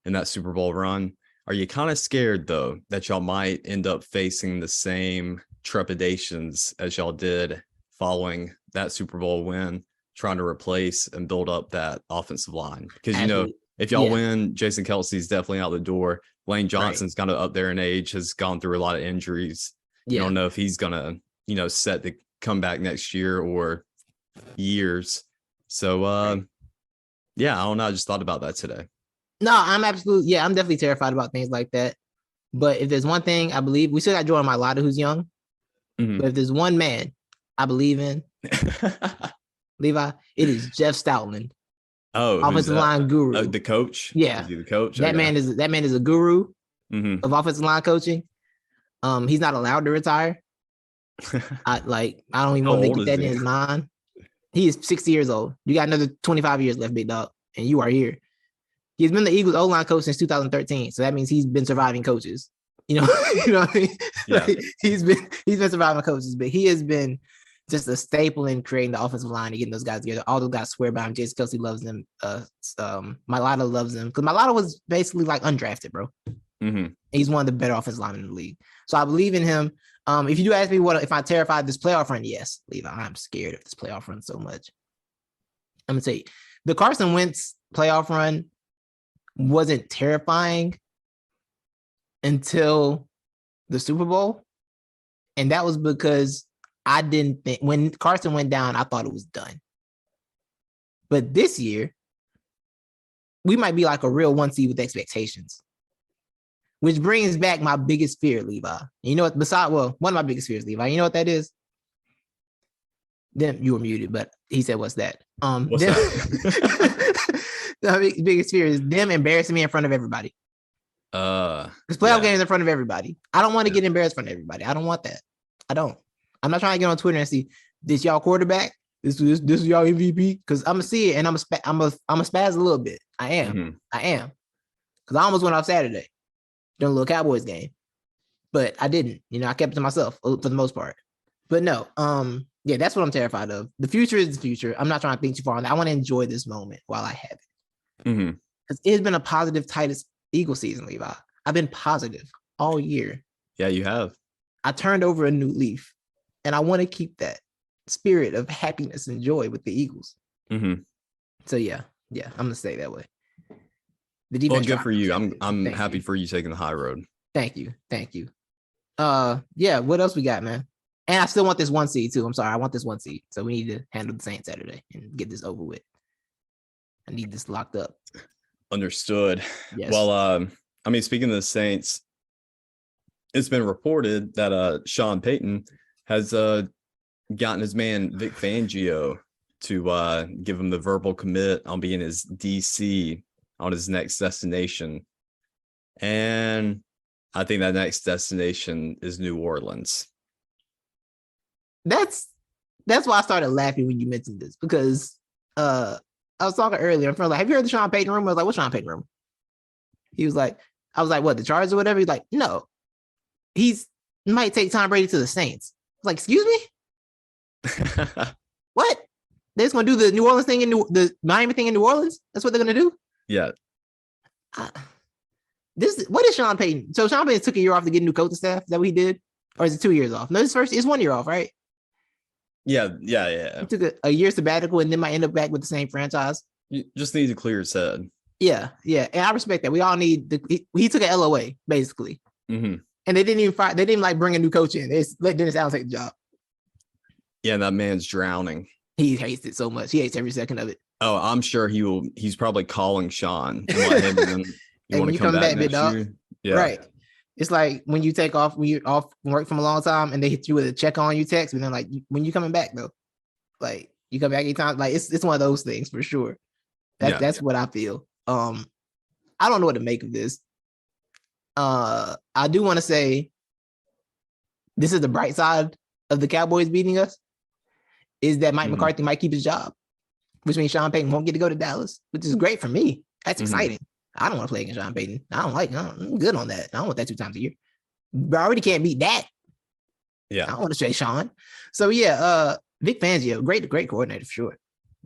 Speaker 2: in that Super Bowl run. Are you kind of scared, though, that y'all might end up facing the same trepidations as y'all did following that Super Bowl win, trying to replace and build up that offensive line? Because, if y'all win, Jason Kelce's definitely out the door. Lane Johnson's kind of up there in age, has gone through a lot of injuries. You don't know if he's going to, set the comeback next year or years. So, I don't know. I just thought about that today.
Speaker 1: No, I'm definitely terrified about things like that. But if there's one thing I believe, we still got Jordan Mailata who's young. Mm-hmm. But if there's one man I believe in, Levi, it is Jeff Stoutland.
Speaker 2: Oh,
Speaker 1: offensive line guru.
Speaker 2: The coach?
Speaker 1: Yeah.
Speaker 2: Is he the coach?
Speaker 1: That man is a guru of offensive line coaching. He's not allowed to retire. I don't even want to get that in his mind. He is 60 years old. You got another 25 years left, big dog, and you are here. He's been the Eagles O-line coach since 2013, so that means he's been surviving coaches. You know what I mean? Yeah. He's been surviving coaches, but he has been just a staple in creating the offensive line and getting those guys together. All those guys swear by him. Jason Kelce loves them. Mailata loves him because Mailata was basically like undrafted, bro. Mm-hmm. He's one of the better offensive linemen in the league. So I believe in him. If you do ask me if I'm terrified of this playoff run, yes, Levi, I'm scared of this playoff run so much. I'm gonna tell you, the Carson Wentz playoff run wasn't terrifying until the Super Bowl. And that was because I didn't think when Carson went down, I thought it was done. But this year, we might be like a real 1 seed with expectations. Which brings back my biggest fear, Levi. You know what? One of my biggest fears, Levi. You know what that is? Then you were muted, but he said, "What's that?"
Speaker 2: What's that?
Speaker 1: The biggest fear is them embarrassing me in front of everybody. This playoff game is in front of everybody. I don't want to get embarrassed in front of everybody. I don't want that. I don't. I'm not trying to get on Twitter and see this y'all quarterback. This is y'all MVP. Because I'm gonna see it and I'm a spaz a little bit. I am. Mm-hmm. I am. Because I almost went off Saturday during a little Cowboys game, but I didn't. I kept it to myself for the most part. But no, Yeah, that's what I'm terrified of. The future is the future. I'm not trying to think too far on that. I want to enjoy this moment while I have it.
Speaker 2: Mm-hmm.
Speaker 1: Because it has been a positive Titus Eagle season, Levi. I've been positive all year.
Speaker 2: Yeah, you have.
Speaker 1: I turned over a new leaf, and I want to keep that spirit of happiness and joy with the Eagles.
Speaker 2: Mm-hmm.
Speaker 1: So yeah, I'm gonna stay that way. The
Speaker 2: Well,
Speaker 1: defense.
Speaker 2: good for you. I'm
Speaker 1: Thank
Speaker 2: happy
Speaker 1: you.
Speaker 2: for you taking the high road.
Speaker 1: Thank you. Yeah. What else we got, man? And I still want this 1 seed too. I'm sorry, I want this 1 seed. So we need to handle the Saints Saturday and get this over with. I need this locked up.
Speaker 2: Understood.
Speaker 1: Yes.
Speaker 2: Well, I mean, speaking of the Saints, it's been reported that Sean Payton has gotten his man Vic Fangio to give him the verbal commit on being his DC on his next destination. And I think that next destination is New Orleans.
Speaker 1: That's why I started laughing when you mentioned this, because I was talking earlier. I'm like, have you heard the Sean Payton rumor? I was like, what's Sean Payton rumor? He was like, I was like, what, the Chargers or whatever? He's like, no. He's might take Tom Brady to the Saints. I was like, excuse me? What? They're just gonna do the New Orleans thing in the Miami thing in New Orleans? That's what they're gonna do?
Speaker 2: Yeah.
Speaker 1: What is Sean Payton? So Sean Payton took a year off to get a new coaching staff. Is that what he did? Or is it 2 years off? No, it's 1 year off, right?
Speaker 2: Yeah.
Speaker 1: He took a year sabbatical and then might end up back with the same franchise.
Speaker 2: You just need to clear his head.
Speaker 1: Yeah. And I respect that. We all need he took an LOA, basically.
Speaker 2: Mm-hmm.
Speaker 1: And they didn't even fire, they didn't like bring a new coach in. They let Dennis Allen take the job.
Speaker 2: Yeah, that man's drowning.
Speaker 1: He hates it so much. He hates every second of it.
Speaker 2: Oh, I'm sure he's probably calling Sean. You want to come back next year? Yeah.
Speaker 1: Right. It's like when you take off, when you're off from work from a long time and they hit you with a check on you text, and then like, when you coming back though? Like, you come back anytime. Like, it's one of those things for sure. That's what I feel. I don't know what to make of this. I do want to say this is the bright side of the Cowboys beating us, is that Mike McCarthy might keep his job, which means Sean Payton won't get to go to Dallas, which is great for me. That's exciting. I don't want to play against Sean Payton. I'm good on that. I don't want that 2 times a year. But I already can't beat that.
Speaker 2: Yeah.
Speaker 1: I don't want to say Sean. So yeah, Vic Fangio, great coordinator for sure.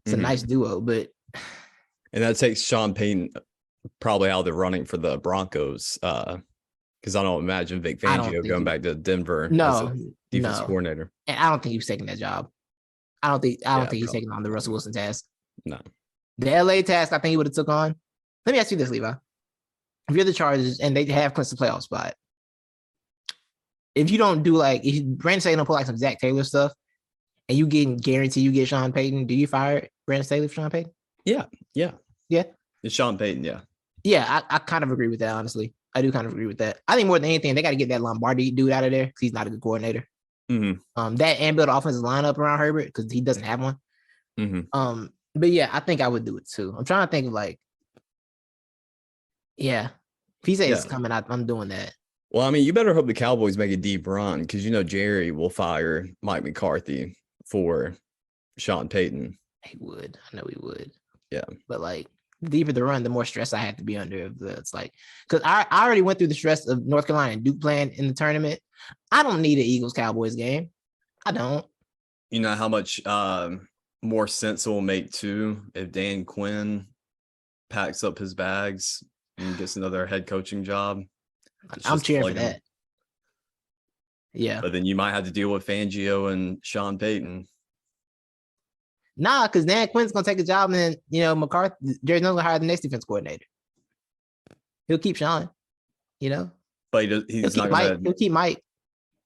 Speaker 1: It's a nice duo, but
Speaker 2: and that takes Sean Payton probably out of the running for the Broncos. Because I don't imagine Vic Fangio going back to Denver as a defense coordinator.
Speaker 1: And I don't think he was taking that job. I don't think he's taking on the Russell Wilson task.
Speaker 2: No.
Speaker 1: The LA task, I think he would have took on. Let me ask you this, Levi. If you're the Chargers and they have clinched the playoff spot, if you don't do like, if Brandon Staley don't pull like some Zach Taylor stuff, and you guarantee you get Sean Payton, do you fire Brandon Staley for Sean Payton?
Speaker 2: Yeah. It's Sean Payton.
Speaker 1: Yeah, I kind of agree with that, honestly. I do kind of agree with that. I think more than anything, they got to get that Lombardi dude out of there because he's not a good coordinator. That and build an offensive lineup around Herbert because he doesn't have one. But yeah, I think I would do it too. I'm trying to think of like, if he says it's coming out, I'm doing that.
Speaker 2: Well, I mean, you better hope the Cowboys make a deep run because Jerry will fire Mike McCarthy for Sean Payton.
Speaker 1: He would. I know he would.
Speaker 2: Yeah.
Speaker 1: But like, the deeper the run, the more stress I have to be under. It's like, because I already went through the stress of North Carolina and Duke playing in the tournament. I don't need an Eagles-Cowboys game. I don't.
Speaker 2: You know how much more sense it will make too if Dan Quinn packs up his bags and gets another head coaching job.
Speaker 1: I'm cheering for that. Yeah.
Speaker 2: But then you might have to deal with Fangio and Sean Payton.
Speaker 1: Nah, because Dan Quinn's gonna take a job, and then McCarthy, Jerry Jones will hire the next defense coordinator. He'll keep Sean,
Speaker 2: But he's not gonna.
Speaker 1: He'll keep Mike.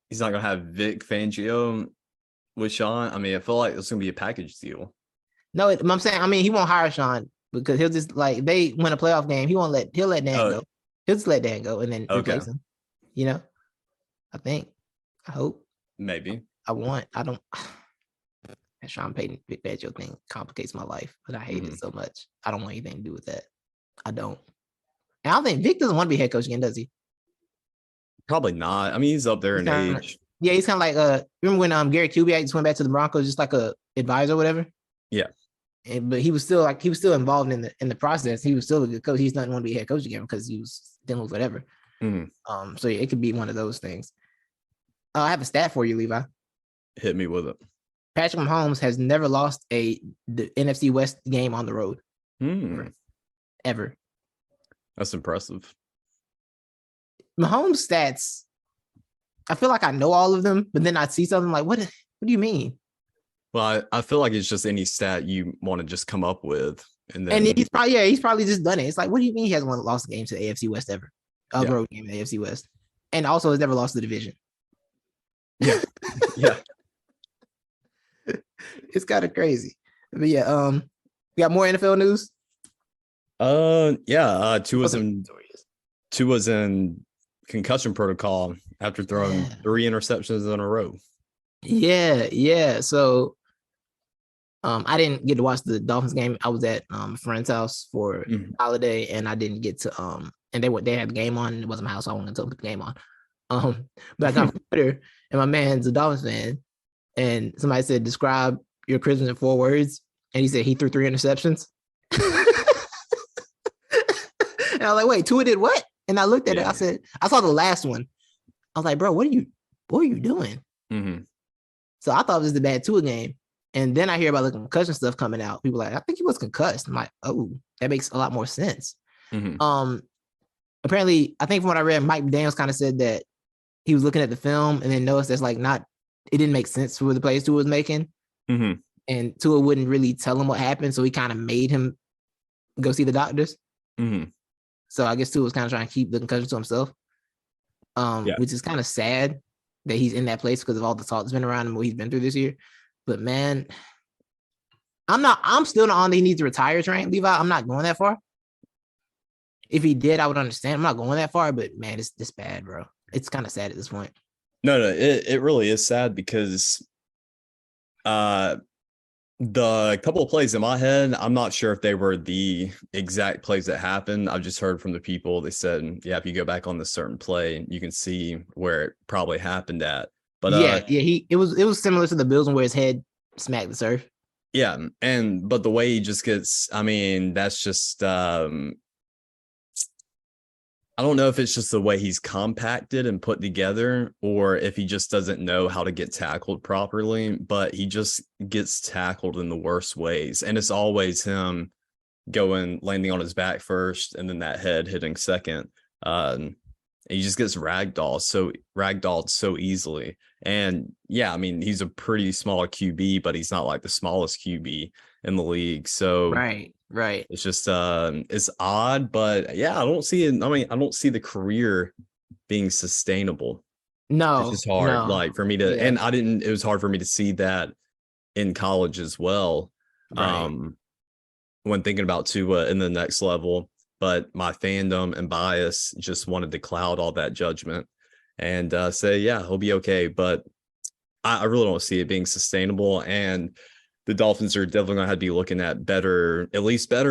Speaker 2: He's not gonna have Vic Fangio with Sean. I mean, I feel like it's gonna be a package deal.
Speaker 1: No, I'm saying, he won't hire Sean because he'll just like they win a playoff game. He'll let Dan go. He'll just let Dan go and then replace him. I hope.
Speaker 2: Maybe.
Speaker 1: I don't. That Sean Payton, Vic Fangio thing complicates my life, but I hate it so much. I don't want anything to do with that. I don't. And I don't think Vic doesn't want to be head coach again, does he?
Speaker 2: Probably not. I mean, he's up there in age.
Speaker 1: Yeah, he's kind of like remember when Gary Kubiak just went back to the Broncos just like a advisor or whatever?
Speaker 2: Yeah.
Speaker 1: But he was still involved in the process. He was still a good coach. He doesn't want to be head coach again because he was dealing with whatever. So yeah, it could be one of those things. I have a stat for you, Levi.
Speaker 2: Hit me with it.
Speaker 1: Patrick Mahomes has never lost the NFC West game on the road. Ever.
Speaker 2: That's impressive.
Speaker 1: Mahomes stats, I feel like I know all of them, but then I see something like, what do you mean?
Speaker 2: Well, I feel like it's just any stat you want to just come up with. And
Speaker 1: he's probably just done it. It's like, what do you mean he hasn't lost a game to the AFC West ever? A road game in the AFC West. And also has never lost the division.
Speaker 2: Yeah. Yeah.
Speaker 1: It's kind of crazy. But yeah, we got more NFL news.
Speaker 2: Tua's in concussion protocol after throwing 3 interceptions in a row.
Speaker 1: Yeah. So I didn't get to watch the Dolphins game. I was at a friend's house for holiday, and I didn't get to and they had the game on. It wasn't my house, so I wasn't going to put the game on. But I got on Twitter, and my man's a Dolphins fan, and somebody said, describe your Christmas in 4 words, and he said he threw 3 interceptions. And I was like, wait, Tua did what? And I looked at it. I said, I saw the last one. I was like, bro, what are you doing? So I thought it was the bad Tua game. And then I hear about the concussion stuff coming out. People are like, I think he was concussed. I'm like, oh, that makes a lot more sense. Apparently, I think from what I read, Mike Daniels kind of said that he was looking at the film and then noticed that's like it didn't make sense for the plays Tua was making. And Tua wouldn't really tell him what happened. So he kind of made him go see the doctors. So I guess Tua was kind of trying to keep the concussion to himself, which is kind of sad that he's in that place because of all the talk that's been around and what he's been through this year. But man, I'm still not on the he needs to retire train, Levi. I'm not going that far. If he did, I would understand. I'm not going that far, but man, it's this bad, bro. It's kind of sad at this point.
Speaker 2: No, it really is sad because the couple of plays in my head, I'm not sure if they were the exact plays that happened. I've just heard from the people. They said, yeah, if you go back on this certain play, you can see where it probably happened at. But
Speaker 1: it was similar to the Bills where his head smacked the surf.
Speaker 2: Yeah, but the way he just gets, I mean, that's just I don't know if it's just the way he's compacted and put together or if he just doesn't know how to get tackled properly, but he just gets tackled in the worst ways. And it's always him landing on his back first and then that head hitting second. He just gets ragdolled so easily. And yeah, I mean, he's a pretty small QB, but he's not like the smallest QB in the league. So
Speaker 1: right.
Speaker 2: It's just it's odd, but yeah, I don't see it. I mean, I don't see the career being sustainable.
Speaker 1: No,
Speaker 2: it's just hard. Like for me to, and it was hard for me to see that in college as well. Right. When thinking about Tua in the next level, but my fandom and bias just wanted to cloud all that judgment and say, yeah, he'll be okay. But I really don't see it being sustainable. And the Dolphins are definitely going to have to be looking at better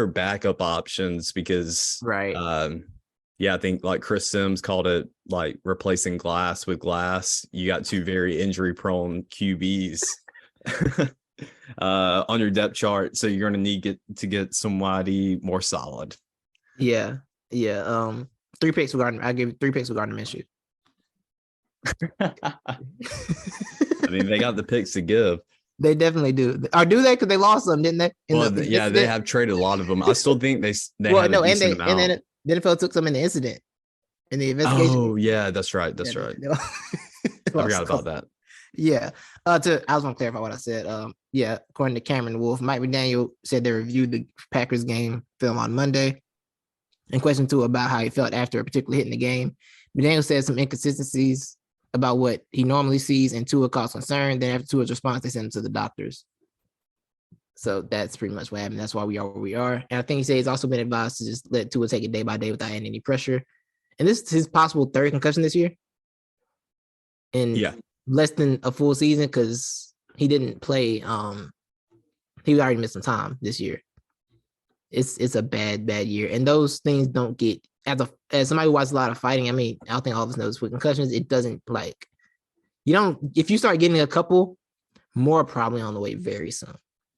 Speaker 2: backup options because, I think like Chris Sims called it like replacing glass with glass. You got 2 very injury prone QBs on your depth chart. So you're going to need to get somebody more solid.
Speaker 1: Yeah. 3 picks regarding, I give 3 picks regarding Minshew.
Speaker 2: I mean, they got the picks to give.
Speaker 1: They definitely do. Or do they? Because they lost them, didn't they?
Speaker 2: They have traded a lot of them. I still think they
Speaker 1: and then the NFL took some in the incident, in the investigation.
Speaker 2: Oh yeah, that's right. That's right. I forgot about that.
Speaker 1: Yeah. I was going to clarify what I said. According to Cameron Wolf, Mike McDaniel said they reviewed the Packers game film on Monday and questioned Tua about how he felt after a particular hit in the game. McDaniel said some inconsistencies about what he normally sees, and Tua caused concern. Then after Tua's response, they sent him to the doctors. So that's pretty much what happened. That's why we are where we are. And I think he said he's also been advised to just let Tua take it day by day without adding any pressure. And this is his possible 3rd concussion this year. In less than a full season because he didn't play. He already missed some time this year. It's a bad year. And those things don't get, as somebody who watches a lot of fighting, I mean, I don't think all of us knows with concussions, it doesn't if you start getting a couple, more probably on the way very soon.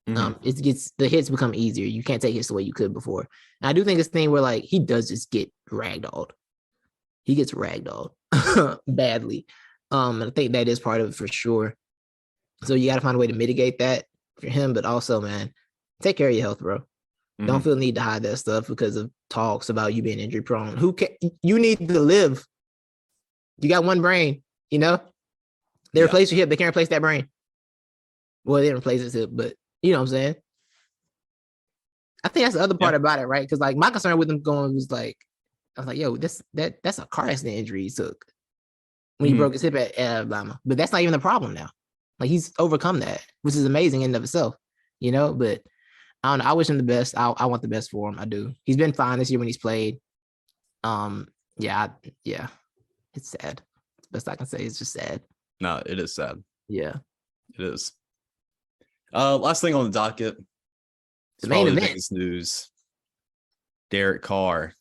Speaker 1: The hits become easier. You can't take hits the way you could before. And I do think it's a thing where like he does just get ragdolled. He gets ragdolled badly. And I think that is part of it for sure. So you got to find a way to mitigate that for him. But also, man, take care of your health, bro.
Speaker 2: Mm-hmm.
Speaker 1: Don't feel the need to hide that stuff because of talks about you being injury prone. Who can you need to live? You got one brain, you know? They replace your hip, they can't replace that brain. Well, they didn't replace his hip, but you know what I'm saying? I think that's the other part about it, right? Because like my concern with him going was like, I was like, yo, that's a car accident injury he took when he broke his hip at Alabama. But that's not even the problem now. Like he's overcome that, which is amazing in and of itself, you know? But I don't know. I wish him the best. I want the best for him. I do. He's been fine this year when he's played. Yeah. It's sad. The best I can say is just sad.
Speaker 2: No, it is sad.
Speaker 1: Yeah.
Speaker 2: It is. Last thing on the docket.
Speaker 1: The main event.
Speaker 2: The biggest news. Derek Carr.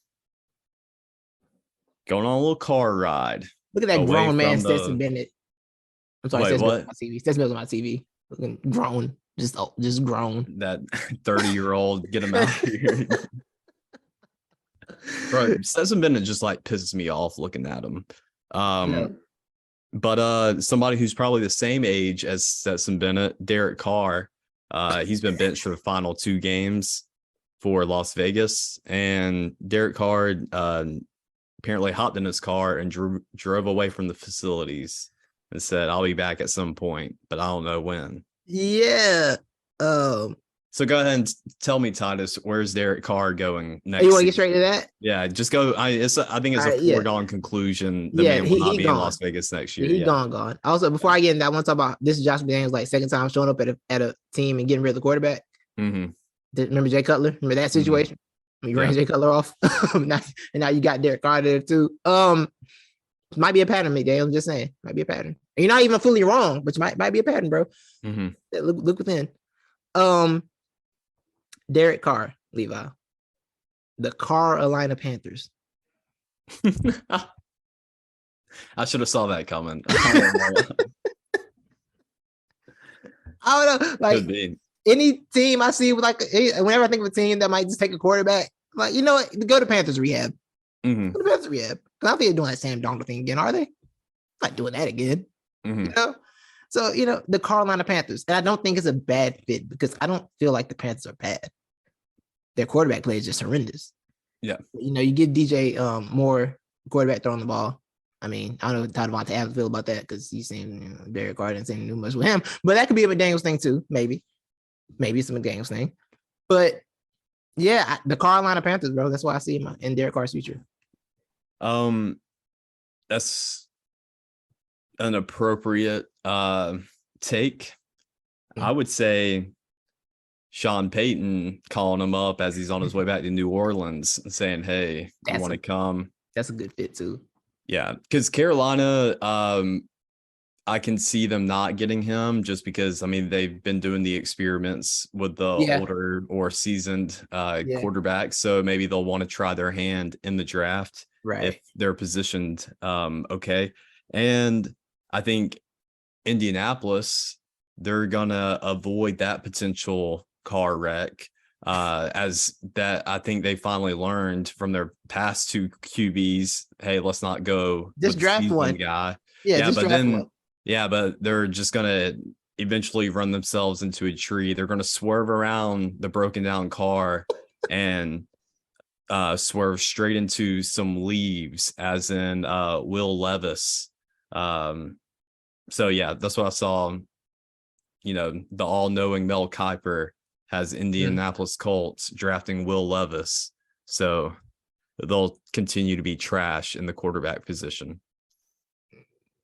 Speaker 2: Going on a little car ride.
Speaker 1: Look at that grown man, Stetson Bennett. I'm sorry, Stetson Bennett on my TV. Stetson Bennett on my TV. Looking grown. Just grown.
Speaker 2: That 30-year-old, get him out here. Bro, Stetson Bennett just like pisses me off looking at him. But somebody who's probably the same age as Stetson Bennett, Derek Carr, he's been benched for the final 2 games for Las Vegas. And Derek Carr apparently hopped in his car and drove away from the facilities and said, I'll be back at some point, but I don't know when.
Speaker 1: Yeah.
Speaker 2: So go ahead and tell me, Titus, where's Derek Carr going next?
Speaker 1: You want to get straight to that?
Speaker 2: Yeah, just go. I think it's a foregone conclusion. The man will not be in Las Vegas next year.
Speaker 1: He's gone. Also, before I get into that, I want to talk about this is Josh McDaniels' like second time showing up at a team and getting rid of the quarterback.
Speaker 2: Mm-hmm.
Speaker 1: Remember Jay Cutler? Remember that situation? You ran Jay Cutler off, and now you got Derek Carr there too. Might be a pattern, McDaniel. I'm just saying, might be a pattern. And you're not even fully wrong, but might be a pattern, bro.
Speaker 2: Mm-hmm.
Speaker 1: Look within. Derek Carr, Levi, the Carolina Panthers.
Speaker 2: I should have saw that coming.
Speaker 1: I don't know, like any team I see with like whenever I think of a team that might just take a quarterback, like you know what, go to Panthers rehab.
Speaker 2: Mm-hmm.
Speaker 1: Go to Panthers rehab. I don't think they're doing that Sam Darnold thing again, are they? Not doing that again.
Speaker 2: Mm-hmm.
Speaker 1: You know. So you know the Carolina Panthers, and I don't think it's a bad fit because I don't feel like the Panthers are bad. Their quarterback play is just horrendous.
Speaker 2: Yeah.
Speaker 1: You know, you give DJ more quarterback throwing the ball. I mean, I don't know how Devontae Adams feel about that because he's saying Derek Carr didn't say too much with him, but that could be a McDaniels thing too. Maybe it's a McDaniels thing. But yeah, the Carolina Panthers, bro. That's why I see him in Derek Carr's future.
Speaker 2: That's an appropriate take.
Speaker 1: Yeah.
Speaker 2: I would say Sean Payton calling him up as he's on his way back to New Orleans and saying, hey, you want to come?
Speaker 1: That's a good fit too.
Speaker 2: Yeah, because Carolina, I can see them not getting him just because, I mean, they've been doing the experiments with the older or seasoned quarterbacks. So maybe they'll want to try their hand in the draft if they're positioned okay. And I think Indianapolis, they're going to avoid that potential car wreck as that I think they finally learned from their past 2 QBs. Hey, let's not go
Speaker 1: just draft one
Speaker 2: guy. But they're just gonna eventually run themselves into a tree. They're gonna swerve around the broken down car and swerve straight into some leaves, as in Will Levis. So yeah, that's what I saw. You know, the all-knowing Mel Kiper has Indianapolis Colts drafting Will Levis. So they'll continue to be trash in the quarterback position.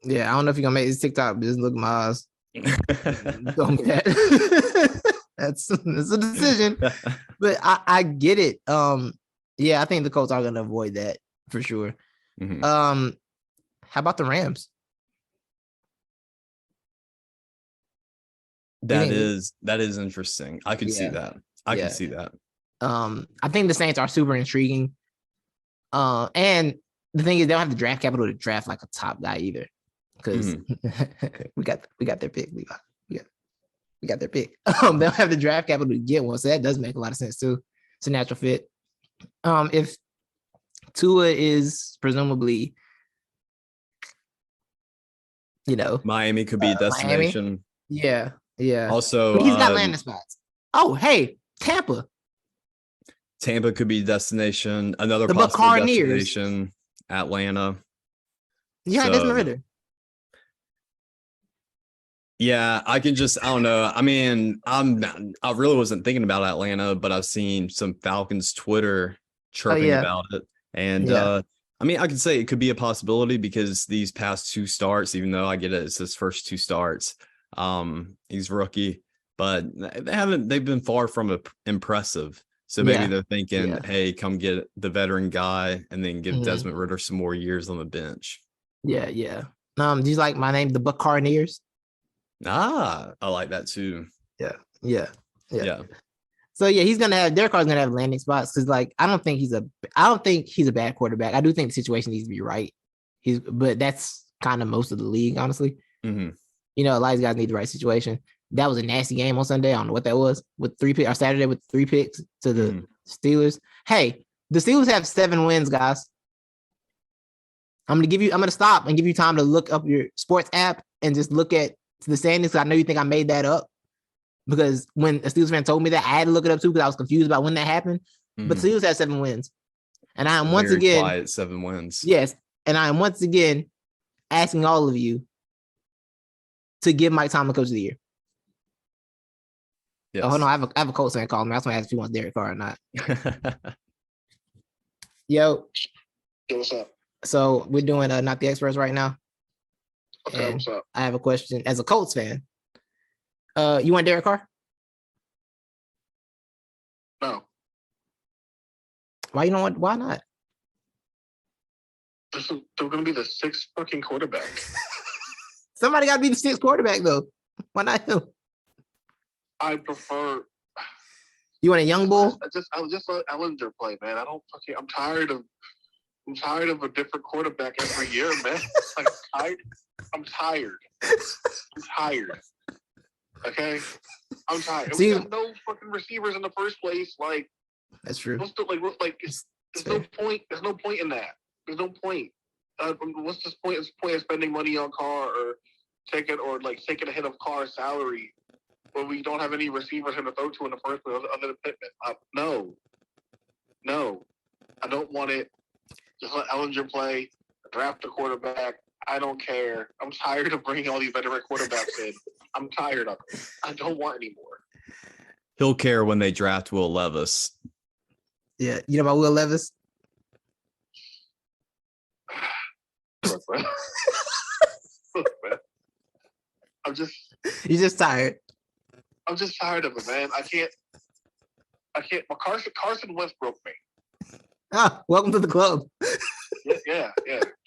Speaker 1: Yeah, I don't know if you're gonna make this TikTok, but just look at my eyes. Don't get that. That's a decision. But I get it. Yeah, I think the Colts are gonna avoid that for sure.
Speaker 2: Mm-hmm.
Speaker 1: How about the Rams?
Speaker 2: That is interesting. I could see that. I can see that.
Speaker 1: I think the Saints are super intriguing. And the thing is, they don't have the draft capital to draft like a top guy either, because we got their pick. We got their pick. They don't have the draft capital to get one, so that does make a lot of sense too. It's a natural fit. If Tua is presumably,
Speaker 2: Miami could be a destination.
Speaker 1: Yeah, yeah.
Speaker 2: Also,
Speaker 1: But he's got landing spots. Oh, hey, Tampa,
Speaker 2: Tampa could be a destination. Another
Speaker 1: the
Speaker 2: possible
Speaker 1: Buccaneers.
Speaker 2: destination, Atlanta.
Speaker 1: Yeah, Desmond
Speaker 2: So
Speaker 1: Ritter.
Speaker 2: yeah, I don't know. I mean, I really wasn't thinking about Atlanta, but I've seen some Falcons Twitter
Speaker 1: Oh
Speaker 2: chirping
Speaker 1: yeah,
Speaker 2: about it. And
Speaker 1: yeah,
Speaker 2: I mean, I could say it could be a possibility because these past two starts, even though I get it, it's his first two starts. He's rookie, but they've been far from impressive. So maybe
Speaker 1: yeah,
Speaker 2: they're thinking,
Speaker 1: yeah.
Speaker 2: hey, come get the veteran guy and then give
Speaker 1: Mhm.
Speaker 2: Desmond Ritter some more years on the bench.
Speaker 1: Yeah, yeah. Do you like my name, the Buccaneers?
Speaker 2: Ah, I like that too.
Speaker 1: Yeah, yeah, yeah.
Speaker 2: Yeah.
Speaker 1: So yeah, he's gonna have Derek Carr's gonna have landing spots because like I don't think he's a bad quarterback. I do think the situation needs to be right. But that's kind of most of the league, honestly.
Speaker 2: Mm-hmm.
Speaker 1: You know, a lot of guys need the right situation. That was a nasty game on Sunday. I don't know what that was with 3 picks or Saturday with 3 picks to the Steelers. Hey, the Steelers have 7 wins, guys. I'm gonna stop and give you time to look up your sports app and just look at the standings. I know you think I made that up because when a Steelers fan told me that, I had to look it up too because I was confused about when that happened. But the Steelers have 7 wins. And I am once
Speaker 2: Very
Speaker 1: again
Speaker 2: quiet 7 wins.
Speaker 1: yes, and I am once again asking all of you to give Mike Tomlin Coach of the Year.
Speaker 2: Yes.
Speaker 1: Oh, hold on, I have a Colts fan calling me. That's why I asked if he wants Derek Carr or not. Yo,
Speaker 3: what's up?
Speaker 1: so we're doing Not the Experts right now.
Speaker 3: Okay,
Speaker 1: and
Speaker 3: what's up?
Speaker 1: I have a question as a Colts fan. You want Derek Carr?
Speaker 3: No.
Speaker 1: Why you don't want? Why not?
Speaker 3: They're going to be the 6th fucking quarterback.
Speaker 1: Somebody got to be the 6th quarterback though. Why not him?
Speaker 3: I prefer.
Speaker 1: You want a young bull?
Speaker 3: I just let Ellinger play, man. I'm tired of a different quarterback every year, man. Like, I'm tired. Okay, I'm tired.
Speaker 1: See,
Speaker 3: we got no fucking receivers in the first place. Like,
Speaker 1: that's true.
Speaker 3: there's no point. There's no point in that. There's no point. What's the point? It's the point of spending money on Carr or taking a hit of Carr's salary when we don't have any receivers in the throw to in the first place other than Pittman. No, I don't want it. Just let Ellinger play. Draft a quarterback. I don't care. I'm tired of bringing all these veteran quarterbacks in. I'm tired of it. I don't want any more.
Speaker 2: He'll care when they draft Will Levis.
Speaker 1: Yeah, you know about Will Levis?
Speaker 3: Look, man.
Speaker 1: You're just tired.
Speaker 3: I'm just tired of it, man. I can't. Well, Carson Wentz broke me.
Speaker 1: Ah, welcome to the club.
Speaker 3: Yeah.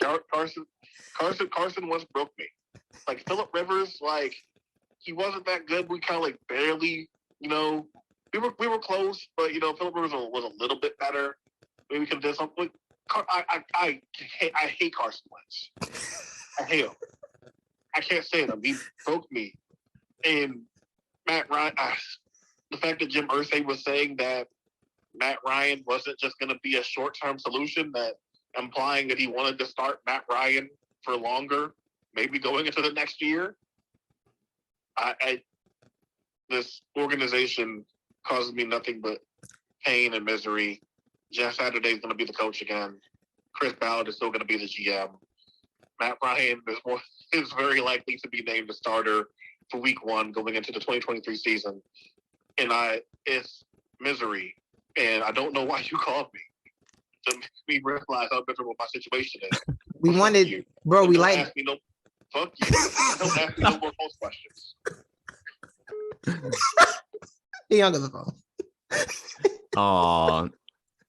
Speaker 3: Carson Wentz broke me. Like Phillip Rivers, like he wasn't that good. We kind of like barely, we were close, but Phillip Rivers was a little bit better. Maybe we could have done something. I hate Carson Wentz. I hate him. I can't stand him. He broke me. And Matt Ryan, the fact that Jim Irsay was saying that Matt Ryan wasn't just going to be a short-term solution, that implying that he wanted to start Matt Ryan for longer, maybe going into the next year. This organization causes me nothing but pain and misery. Jeff Saturday is going to be the coach again. Chris Ballard is still going to be the GM. Matt Ryan is very likely to be named the starter for Week 1 going into the 2023 season. And it's misery. And I don't know why you called me to make me realize how miserable my situation is.
Speaker 1: We wanted, you. Bro. We like.
Speaker 3: Fuck you. Don't ask me no more false questions.
Speaker 1: He hung up the phone.
Speaker 2: Aw,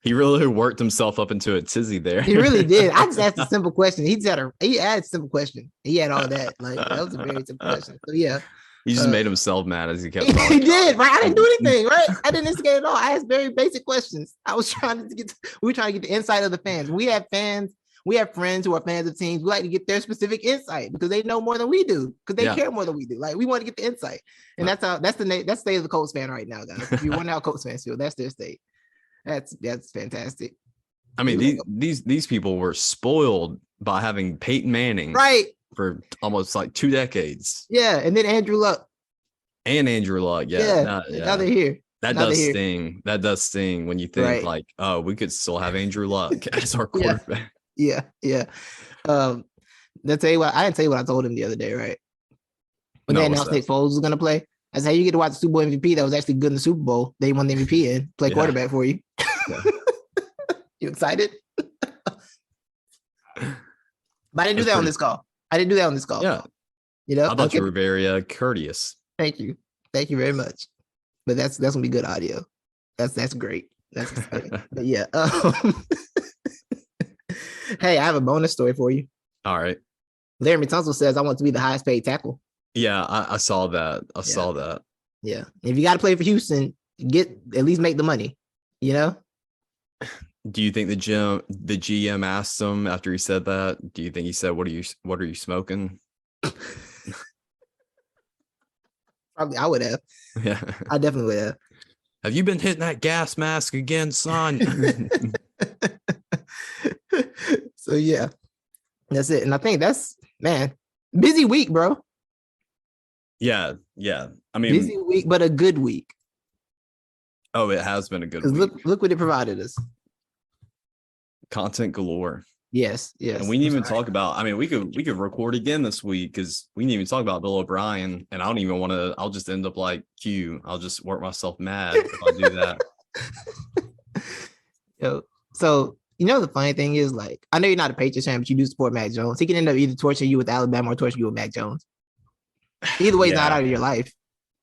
Speaker 2: he really worked himself up into a tizzy there.
Speaker 1: He really did. I just asked a simple question. He had a simple question. He had all that. Like that was a very simple question. So yeah.
Speaker 2: He just made himself mad as he kept
Speaker 1: talking. He did, right? I didn't do anything, right? I didn't instigate at all. I asked very basic questions. We were trying to get the insight of the fans. We have fans. We have friends who are fans of teams. We like to get their specific insight because they know more than we do, because they care more than we do. Like we want to get the insight, and that's the state of the Colts fan right now, guys. If you wonder how Colts fans feel, that's their state. That's fantastic.
Speaker 2: I mean, these people were spoiled by having Peyton Manning,
Speaker 1: right,
Speaker 2: for almost like 2 decades.
Speaker 1: Yeah, and then Andrew Luck.
Speaker 2: And Andrew Luck.
Speaker 1: Now they're here.
Speaker 2: That
Speaker 1: Now
Speaker 2: does
Speaker 1: they're here.
Speaker 2: sting. That does sting when you think
Speaker 1: Right.
Speaker 2: like, oh, we could still have Andrew Luck as our
Speaker 1: Yeah.
Speaker 2: quarterback.
Speaker 1: Yeah. I'll tell you what, I didn't tell you what I told him the other day, right? When they announced Nick Foles was gonna play, I said, hey, you get to watch the Super Bowl MVP that was actually good in the Super Bowl. They won the MVP and play quarterback for you.
Speaker 2: Yeah.
Speaker 1: You excited? But I didn't do that on this call.
Speaker 2: Yeah.
Speaker 1: You know,
Speaker 2: I thought you were very courteous.
Speaker 1: Thank you very much. But that's gonna be good audio. That's great. That's exciting. But yeah. Hey, I have a bonus story for you.
Speaker 2: All right.
Speaker 1: Laremy Tunsil says I want to be the highest paid tackle.
Speaker 2: Yeah, I saw that. I saw that.
Speaker 1: Yeah. If you got to play for Houston, at least make the money. You know.
Speaker 2: Do you think the GM asked him after he said that? Do you think he said, "What are you smoking"?
Speaker 1: Probably, I would have.
Speaker 2: Yeah,
Speaker 1: I definitely would have.
Speaker 2: Have you been hitting that gas mask again, son?
Speaker 1: So yeah, that's it. And I think that's busy week, bro.
Speaker 2: Yeah. I mean,
Speaker 1: busy week, but a good week.
Speaker 2: Oh, it has been a good week.
Speaker 1: Look what it provided us.
Speaker 2: Content galore.
Speaker 1: Yes.
Speaker 2: And we didn't even talk about. I mean, we could record again this week because we didn't even talk about Bill O'Brien, and I don't even want to. I'll just end up like Q. I'll just work myself mad if I do that.
Speaker 1: So the funny thing is, like, I know you're not a Patriots fan, but you do support Mac Jones. He can end up either torturing you with Alabama or torturing you with Mac Jones. Either way, he's not out of your life.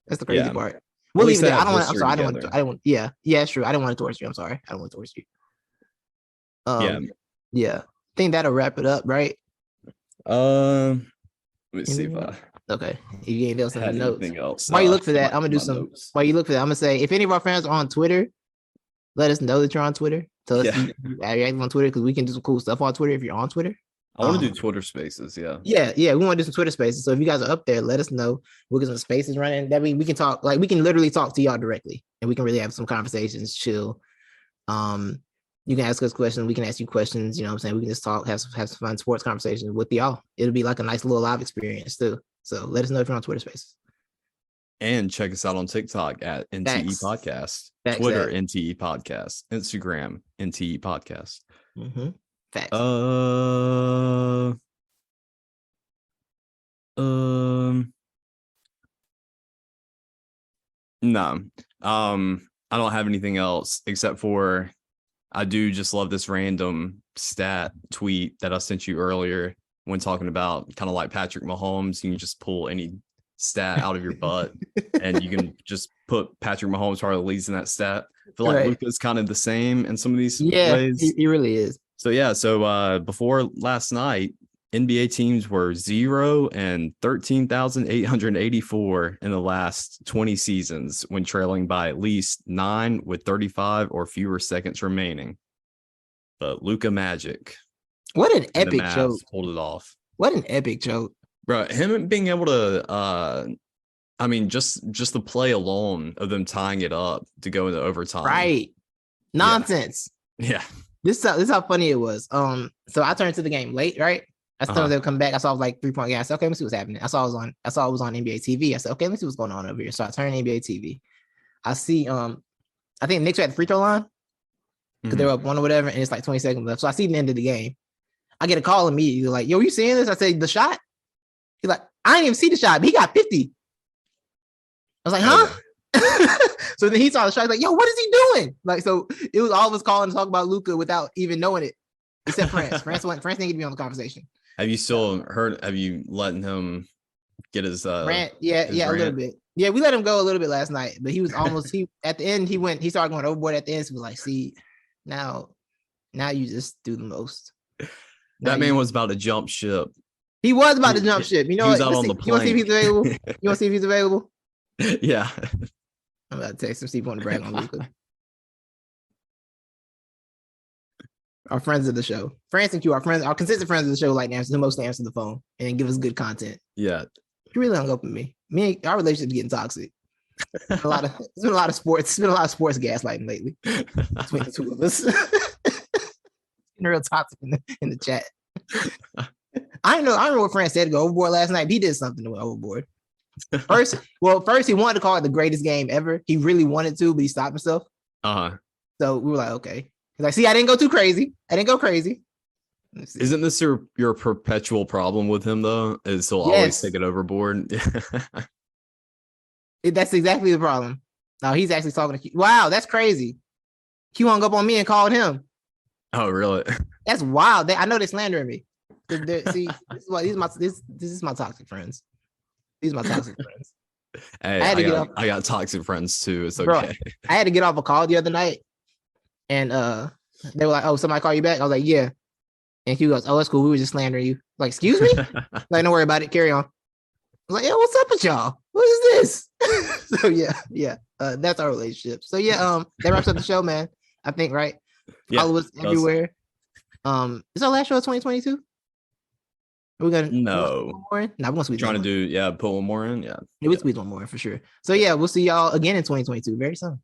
Speaker 1: That's the crazy part. We'll leave it there. I don't want. I'm sorry. I don't want. Yeah, it's true. I don't want to torture you. I'm sorry. I don't want to torture you. Yeah. I think that'll wrap it up, right?
Speaker 2: Let me see if I.
Speaker 1: Okay. If you ain't else in the notes.
Speaker 2: Else.
Speaker 1: While you look for that, I'm gonna do some. Notes. While you look for that, I'm gonna say if any of our fans are on Twitter, let us know that you're on Twitter. Tell us you're active on Twitter because we can do some cool stuff on Twitter if you're on Twitter.
Speaker 2: I want to do Twitter Spaces. Yeah.
Speaker 1: We want to do some Twitter Spaces. So if you guys are up there, let us know. We'll get some spaces running. That means we can talk. Like we can literally talk to y'all directly, and we can really have some conversations. Chill. You can ask us questions. We can ask you questions. You know what I'm saying? We can just talk, have some fun sports conversations with y'all. It'll be like a nice little live experience too. So let us know if you're on Twitter Spaces.
Speaker 2: And check us out on TikTok at NTE Podcast, Twitter NTE Podcast, Instagram NTE Podcast.
Speaker 1: Mm-hmm. Facts.
Speaker 2: No. I don't have anything else except for I do just love this random stat tweet that I sent you earlier when talking about kind of like Patrick Mahomes. You can just pull any stat out of your butt and you can just put Patrick Mahomes probably leads in that stat. I feel like Luka's kind of the same in some of these ways.
Speaker 1: He really is.
Speaker 2: So before last night, NBA teams were 0 and 13,884 in the last 20 seasons when trailing by at least 9 with 35 or fewer seconds remaining. But Luka Magic.
Speaker 1: What an epic choke.
Speaker 2: Pulled it off.
Speaker 1: What an epic choke.
Speaker 2: Bro, him being able to I mean, just the play alone of them tying it up to go into overtime.
Speaker 1: Right. Nonsense.
Speaker 2: Yeah.
Speaker 1: This is how funny it was. So I turned to the game late, right? I thought they would come back. I saw it was like 3-point game. I said, okay, let's see what's happening. I saw it was on NBA TV. I said, okay, let's see what's going on over here. So I turned NBA TV. I see I think Knicks were at the free throw line because they were up 1 or whatever, and it's like 20 seconds left. So I see the end of the game. I get a call immediately, like, yo, you seeing this? I say, the shot? He's like, I didn't even see the shot, but he got 50. I was like, huh? So then he saw the shot. He's like, yo, what is he doing? Like, so it was all of us calling to talk about Luka without even knowing it, except France. France didn't get to be on the conversation.
Speaker 2: Have you still heard? Have you letting him get his
Speaker 1: rant? Yeah, a little bit. Yeah, we let him go a little bit last night, but he was almost at the end. He started going overboard at the end. So we was like, see, now you just do the most.
Speaker 2: That man was about to jump ship.
Speaker 1: He was about to jump ship. You know,
Speaker 2: he was out on the plane.
Speaker 1: You want to see if he's available? You want to see if he's available?
Speaker 2: Yeah.
Speaker 1: I'm about to text him, see if you want to brag on Luka. Our friends of the show, France and Q, our consistent friends of the show, like the most to answer the phone and give us good content.
Speaker 2: Yeah,
Speaker 1: he really hung up with me. Our relationship's getting toxic. It's been a lot of sports. It's been a lot of sports gaslighting lately between the two of us. Real toxic in the chat. I don't know what France said to go overboard last night. He did something to go overboard. First he wanted to call it the greatest game ever. He really wanted to, but he stopped himself. So we were like, okay. He's like, see, I didn't go too crazy. I didn't go crazy.
Speaker 2: Isn't this your perpetual problem with him though? Is he'll always take it overboard?
Speaker 1: That's exactly the problem. No, he's actually talking to Q. Wow, that's crazy. Q hung up on me and called him.
Speaker 2: Oh, really?
Speaker 1: That's wild. I know they're slandering me. See, this is my toxic friends. These are my toxic friends.
Speaker 2: Hey, I got toxic friends too. It's okay.
Speaker 1: Bro, I had to get off a call the other night, and they were like, "Oh, somebody call you back?" I was like, "Yeah." And Q goes, "Oh, that's cool. We were just slandering you." Like, excuse me? Like, don't worry about it. Carry on. I was like, "Yo, what's up with y'all? What is this?" So yeah. That's our relationship. So yeah, that wraps up the show, man. I think, right?
Speaker 2: Yeah,
Speaker 1: follow us everywhere. Is our last show of 2022? We're gonna
Speaker 2: no.
Speaker 1: We're gonna squeeze.
Speaker 2: Trying to do put one more in. Yeah,
Speaker 1: we squeeze one more in for sure. So yeah, we'll see y'all again in 2022 very soon.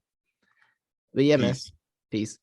Speaker 1: But yeah, man, peace.